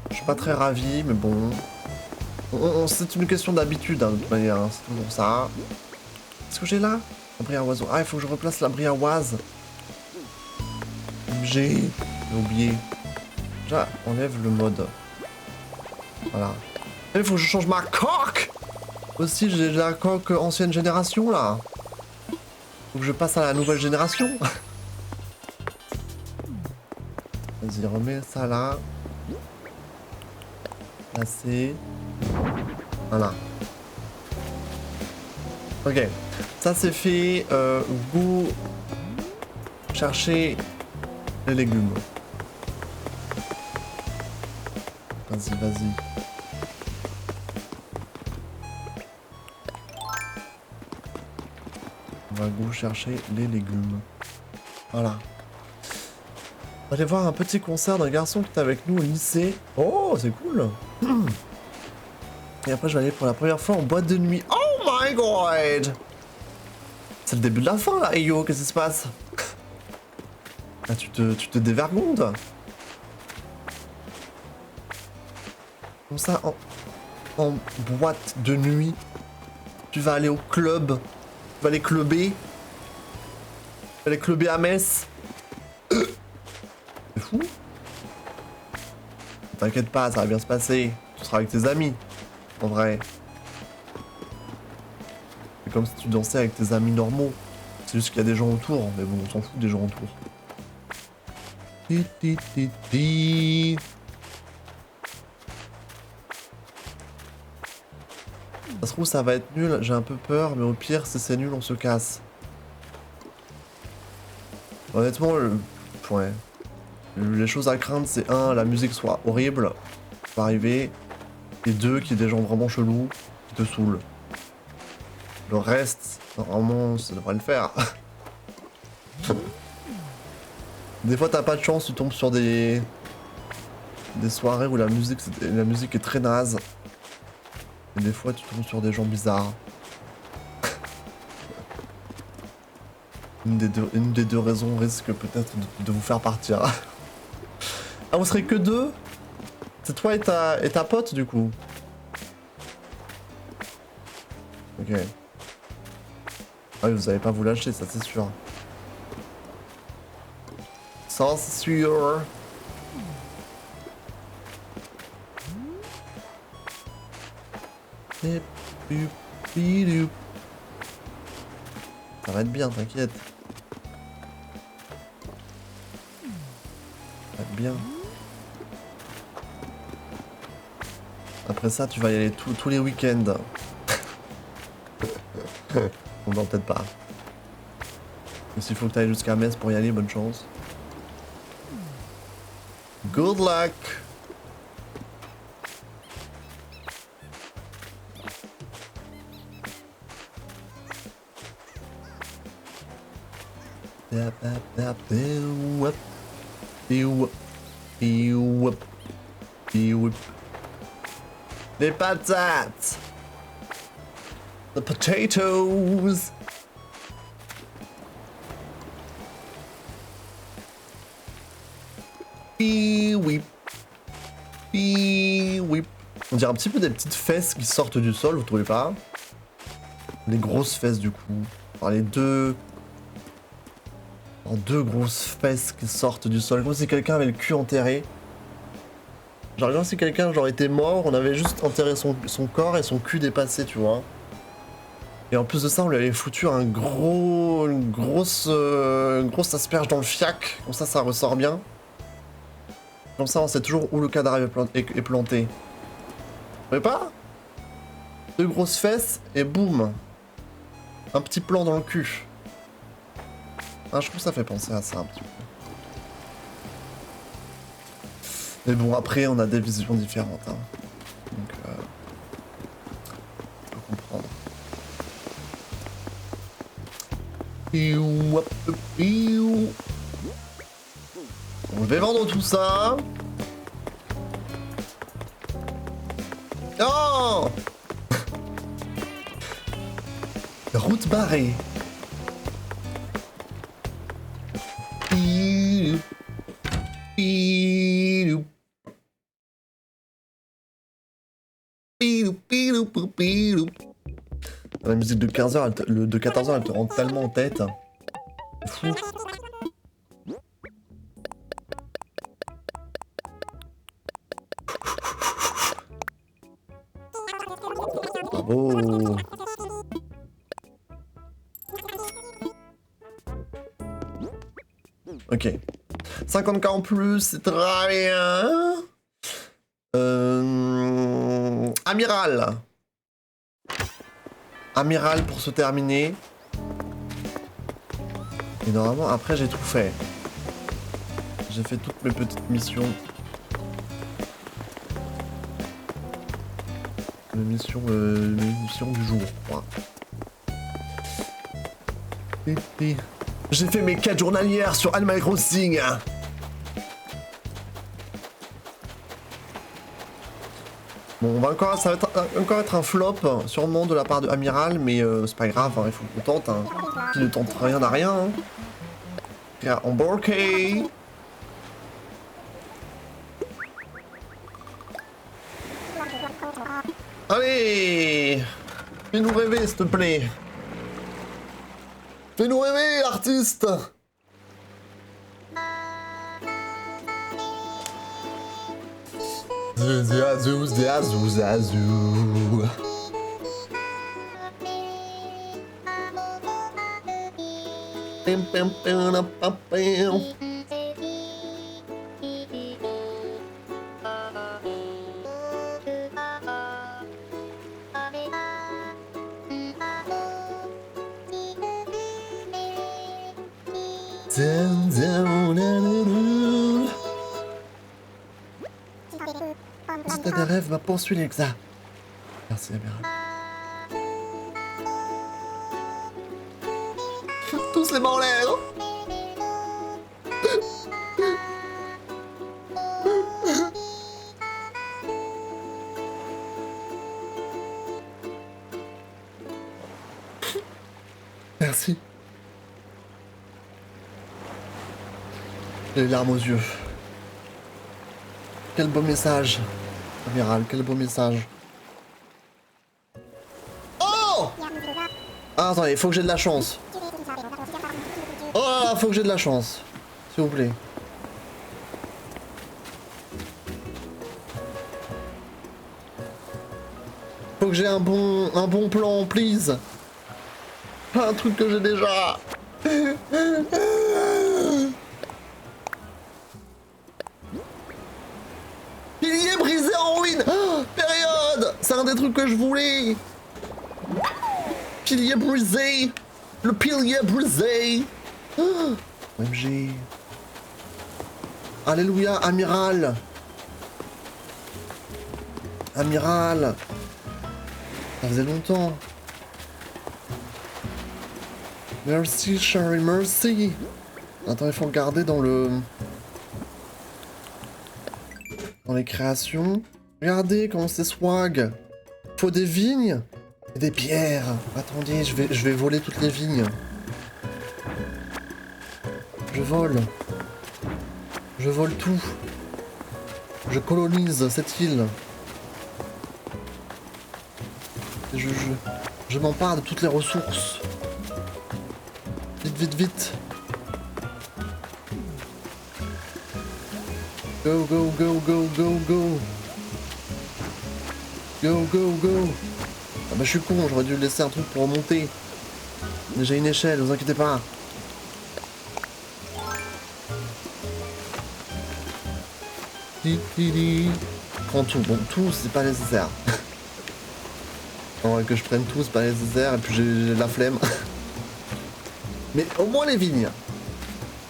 Je suis pas très ravi, mais bon. C'est une question d'habitude, hein, de toute manière. Hein, c'est toujours ça. Qu'est-ce que j'ai là? Abri à oiseau. Ah, il faut que je replace l'abri à oise. J'ai oublié. Déjà, enlève le mode. Voilà. Il faut que je change ma coque. Aussi, j'ai la coque ancienne génération, là. Faut que je passe à la nouvelle génération. Vas-y, remets ça là. Passer. Voilà. Ok. Ça c'est fait. Go chercher les légumes. Vas-y, vas-y. On va go chercher les légumes. Voilà. On va aller voir un petit concert d'un garçon qui est avec nous au lycée. Oh, c'est cool. Et après, je vais aller pour la première fois en boîte de nuit. Oh my god! C'est le début de la fin, là, Ayo. Qu'est-ce qui se passe? Ah, tu te dévergondes. Comme ça, en boîte de nuit, tu vas aller au club. Tu vas aller clubber. Tu vas aller clubber à Metz. C'est fou. T'inquiète pas, ça va bien se passer. Tu seras avec tes amis. En vrai. C'est comme si tu dansais avec tes amis normaux. C'est juste qu'il y a des gens autour. Mais bon, on s'en fout des gens autour. Ça se trouve, ça va être nul. J'ai un peu peur. Mais au pire, si c'est nul, on se casse. Honnêtement, ouais. Les choses à craindre, c'est 1, la musique soit horrible, ça peut arriver, et 2, qu'il y ait des gens vraiment chelous qui te saoulent. Le reste, normalement, ça devrait le faire. Des fois t'as pas de chance, tu tombes sur des soirées où la musique est très naze. Et des fois tu tombes sur des gens bizarres. Une des deux raisons risque peut-être de vous faire partir. Ah, vous serez que deux? C'est toi et ta pote du coup? Ok. Ah oui, vous allez pas vous lâcher, ça c'est sûr. Ça c'est sûr. Ça va être bien, t'inquiète. Ça va être bien. Après ça, tu vas y aller tous les week-ends. Bon, non, peut-être pas. Mais s'il faut que tu ailles jusqu'à Metz pour y aller, bonne chance. Good luck! Les patates! The potatoes! Oui. Oui. On dirait un petit peu des petites fesses qui sortent du sol, vous trouvez pas? Les grosses fesses du coup. Enfin, les deux grosses fesses qui sortent du sol. Comme si quelqu'un avait le cul enterré. Genre comme si quelqu'un était mort, on avait juste enterré son corps et son cul dépassé, tu vois. Et en plus de ça, on lui avait foutu une grosse asperge dans le fiac. Comme ça ressort bien. Comme ça, on sait toujours où le cadavre est planté. Vous voyez pas? Deux grosses fesses et boum. Un petit plan dans le cul. Ah, je trouve que ça fait penser à ça un petit peu. Mais bon, après, on a des visions différentes. Hein. Donc, je peux comprendre. On va vendre tout ça. Non. Route barrée. La musique de 15h, de 14h, elle te rentre tellement en tête. C'est fou. Bravo. Ok. 50K en plus, c'est très bien. Amiral. Amiral pour se terminer. Et normalement, après, j'ai tout fait. J'ai fait toutes mes petites missions. Les missions du jour, quoi. J'ai fait mes quêtes journalières sur Animal Crossing. Bon, ça va encore être un flop, sûrement de la part de Amiral, mais c'est pas grave, hein, il faut qu'on tente. Hein. Qui ne tente rien à rien. Hein. Regarde, embarqué. Allez, fais-nous rêver, s'il te plaît. Fais-nous rêver, artiste. Si t'as des rêves, bah poursuis l'exa. Merci, Amiral. Tous les mains en l'air. Merci. J'ai les larmes aux yeux. Quel beau message. Amiral, quel beau message. Oh! Ah, attendez, il faut que j'ai de la chance. Oh là là, faut que j'ai de la chance. S'il vous plaît. Faut que j'ai un bon plan, please. Pas un truc que j'ai déjà. Pilier brisé en ruine. Oh, période. C'est un des trucs que je voulais. Pilier brisé. Le pilier brisé. Oh, OMG. Alléluia, amiral. Amiral. Ça faisait longtemps. Merci, Sherry, merci. Attends, il faut regarder dans le... Dans les créations. Regardez comment c'est swag. Faut des vignes et des pierres. Attendez, je vais voler toutes les vignes. Je vole. Je vole tout. Je colonise cette île. Je m'empare de toutes les ressources. Vite, vite, vite. Go, go, go, go, go, go. Go, go, go. Ah bah je suis con, j'aurais dû laisser un truc pour remonter. Mais j'ai une échelle, vous inquiétez pas. Prends tout. Bon, tout, c'est pas nécessaire. Que je prenne tout, c'est pas nécessaire, et puis j'ai la flemme. Mais au moins les vignes.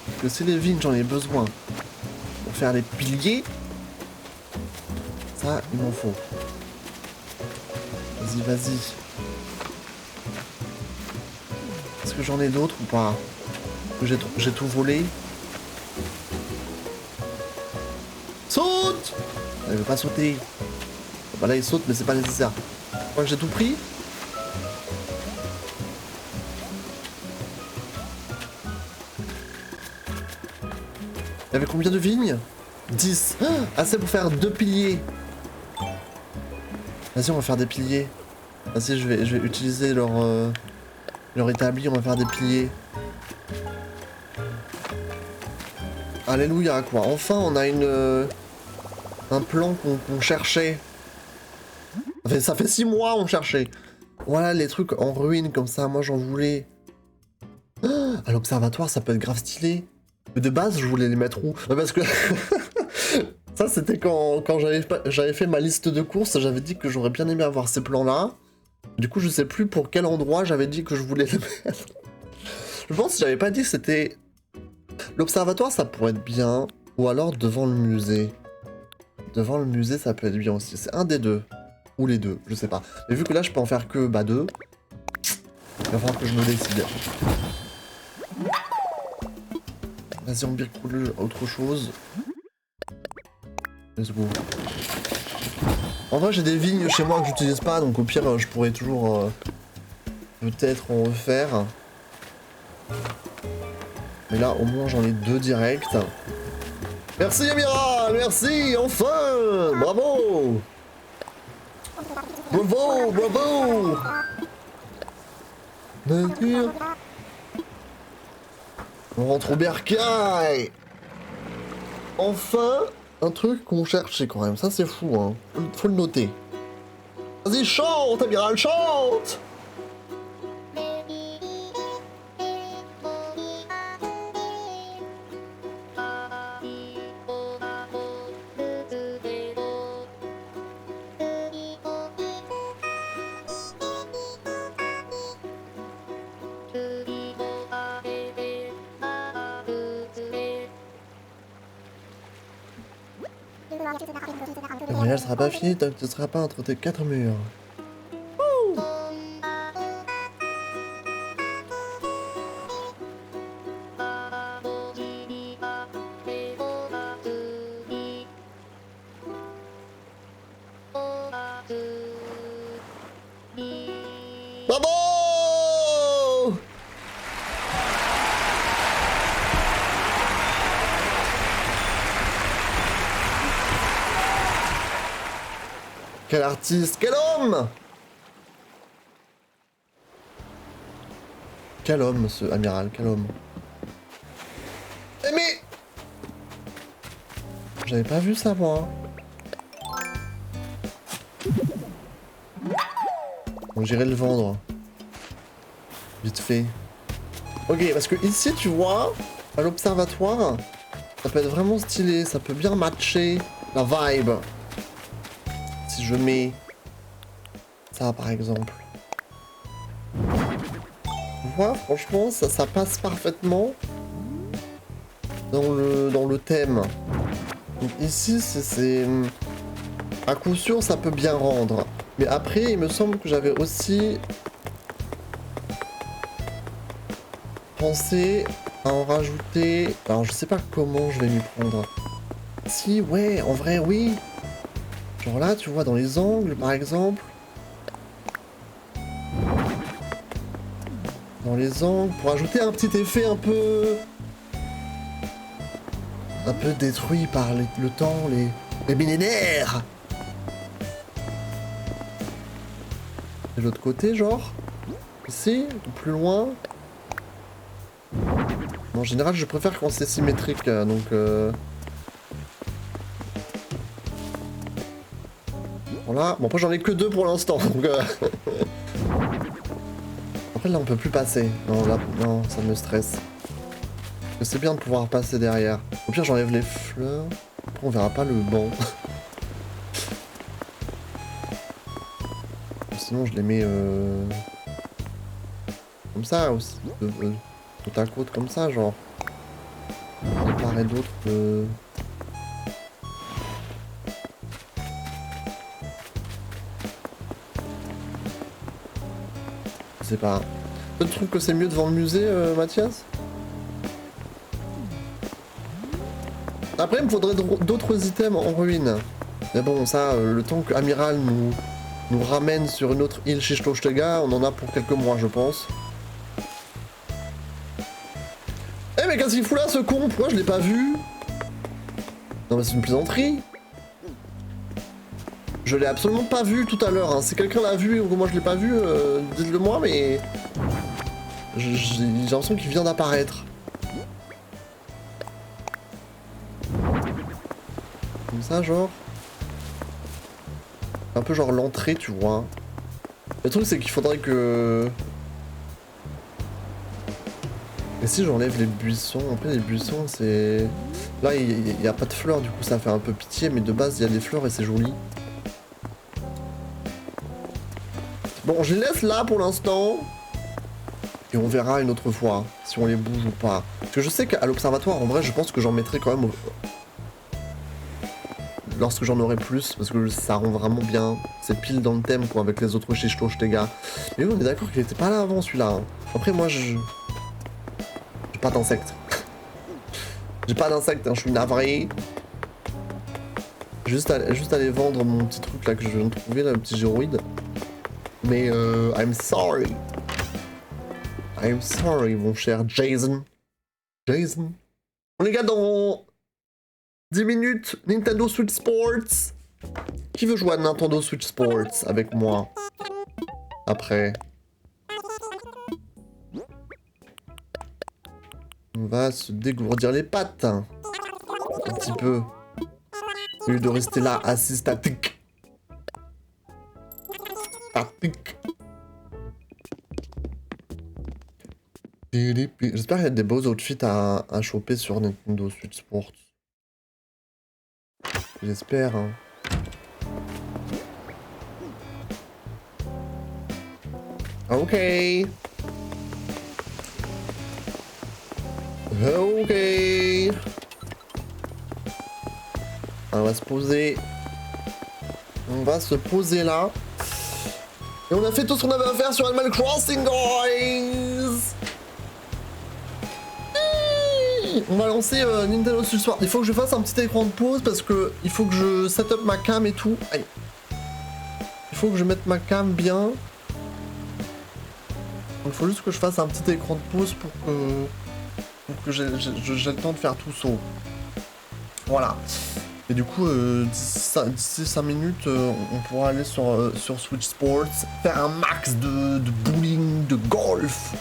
Parce que si les vignes, j'en ai besoin pour faire les piliers, ça, il m'en faut. Vas-y, vas-y. Est-ce que j'en ai d'autres ou pas? J'ai tout volé. Saute! Il veut pas sauter. Bah là, il saute, mais c'est pas nécessaire. Je crois que j'ai tout pris. Il y avait combien de vignes? 10. Ah, assez pour faire 2 piliers. Vas-y, on va faire des piliers. Vas-y, je vais utiliser leur établi, on va faire des piliers. Alléluia, quoi. Enfin, on a un plan qu'on cherchait. Ça fait 6 mois on cherchait. Voilà les trucs en ruine comme ça, moi j'en voulais. À l'observatoire ça peut être grave stylé. Mais de base je voulais les mettre où? Parce que ça c'était quand j'avais fait ma liste de courses, j'avais dit que j'aurais bien aimé avoir ces plans là. Du coup je sais plus pour quel endroit j'avais dit que je voulais les mettre. Je pense que j'avais pas dit que c'était... L'observatoire ça pourrait être bien. Ou alors devant le musée. Devant le musée ça peut être bien aussi, c'est un des deux. Ou les deux, je sais pas. Mais vu que là je peux en faire que 2, il va falloir que je me décide. Vas-y, on bricole autre chose. Let's go. En vrai j'ai des vignes chez moi que j'utilise pas, donc au pire je pourrais toujours peut-être en refaire. Mais là au moins j'en ai 2 directs. Merci Amiral, merci, enfin, bravo. Bravo, bravo. Nature. On rentre au bercail. Enfin, un truc qu'on cherchait quand même, ça c'est fou, hein. Faut le noter. Vas-y, chante, Amiral, chante. Le voyage sera pas fini tant que tu ne seras pas entre tes 4 murs. Bravo! Quel artiste, quel homme! Quel homme, ce amiral, quel homme. Eh mais... J'avais pas vu ça, moi. Bon, j'irai le vendre. Vite fait. Ok, parce que ici, tu vois, à l'observatoire, ça peut être vraiment stylé, ça peut bien matcher la vibe. Si je mets ça, par exemple. Tu vois, franchement, ça passe parfaitement dans le thème. Donc ici, c'est... À coup sûr, ça peut bien rendre. Mais après, il me semble que j'avais aussi pensé à en rajouter... Alors, je sais pas comment je vais m'y prendre. Si, ouais, en vrai, oui. Genre là, tu vois, dans les angles, par exemple. Dans les angles, pour ajouter un petit effet un peu détruit par le temps, les millénaires. De l'autre côté, genre. Ici, ou plus loin. En général, je préfère quand c'est symétrique, donc... Voilà. Bon, après, j'en ai que 2 pour l'instant, donc... Après, là, on peut plus passer. Non, là, non, ça me stresse. Parce que c'est bien de pouvoir passer derrière. Au pire, j'enlève les fleurs. Après, on verra pas le banc. Sinon, je les mets... Comme ça, aussi. Côte à côte, comme ça, genre. De part et d'autre, Je sais pas. Tu trouves que c'est mieux devant le musée, Mathias? Après, il me faudrait d'autres items en ruine. Mais bon, ça, le temps que Amiral nous ramène sur une autre île chez Shtoshtega, on en a pour quelques mois, je pense. Eh, mais qu'est-ce qu'il fout là, ce con? Pourquoi je l'ai pas vu? Non, mais c'est une plaisanterie. Je l'ai absolument pas vu tout à l'heure. Hein. Si quelqu'un l'a vu ou que moi je l'ai pas vu, dites-le moi, mais... J'ai l'impression qu'il vient d'apparaître. Comme ça, genre. Un peu genre l'entrée, tu vois. Le truc, c'est qu'il faudrait que... Et si j'enlève les buissons? Après, les buissons, c'est... Là, il n'y a pas de fleurs, du coup, ça fait un peu pitié, mais de base, il y a des fleurs et c'est joli. Bon, je les laisse là pour l'instant. Et on verra une autre fois si on les bouge ou pas. Parce que je sais qu'à l'observatoire, en vrai, je pense que j'en mettrai quand même lorsque j'en aurai plus, parce que ça rend vraiment bien. C'est pile dans le thème, quoi, avec les autres chez Shtoshtega. Mais oui, on est d'accord qu'il était pas là avant, celui-là. Hein. Après, moi, j'ai pas d'insectes. J'ai pas d'insectes, hein, je suis navré. Juste aller vendre mon petit truc là que je viens de trouver, là, le petit gyroïde. Mais I'm sorry. I'm sorry, mon cher Jason. Jason. Bon, les gars, dans 10 minutes, Nintendo Switch Sports. Qui veut jouer à Nintendo Switch Sports avec moi? Après. On va se dégourdir les pattes. Un petit peu. Au lieu de rester là, assis statique. Statique. J'espère qu'il y a des beaux outfits à choper sur Nintendo Switch Sports. J'espère, hein. Ok. Ok. On va se poser. On va se poser là. Et on a fait tout ce qu'on avait à faire sur Animal Crossing, guys. On va lancer Nintendo Switch Sports. Il faut que je fasse un petit écran de pause parce que il faut que je set up ma cam et tout. Aïe. Il faut que je mette ma cam bien. Il faut juste que je fasse un petit écran de pause pour que j'ai le temps de faire tout saut. Voilà. Et du coup, d'ici 5 minutes, on pourra aller sur Switch Sports, faire un max de bowling, de golf.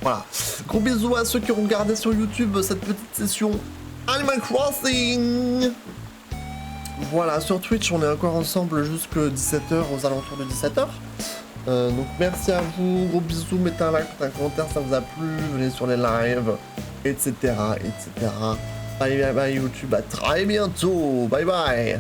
Voilà. Gros bisous à ceux qui ont regardé sur YouTube cette petite session Animal Crossing. Voilà, sur Twitch, on est encore ensemble jusqu'à 17h, aux alentours de 17h. Donc merci à vous, gros bisous, mettez un like, mettez un commentaire, ça vous a plu, venez sur les lives, etc. Bye bye bye YouTube, à très bientôt, bye bye.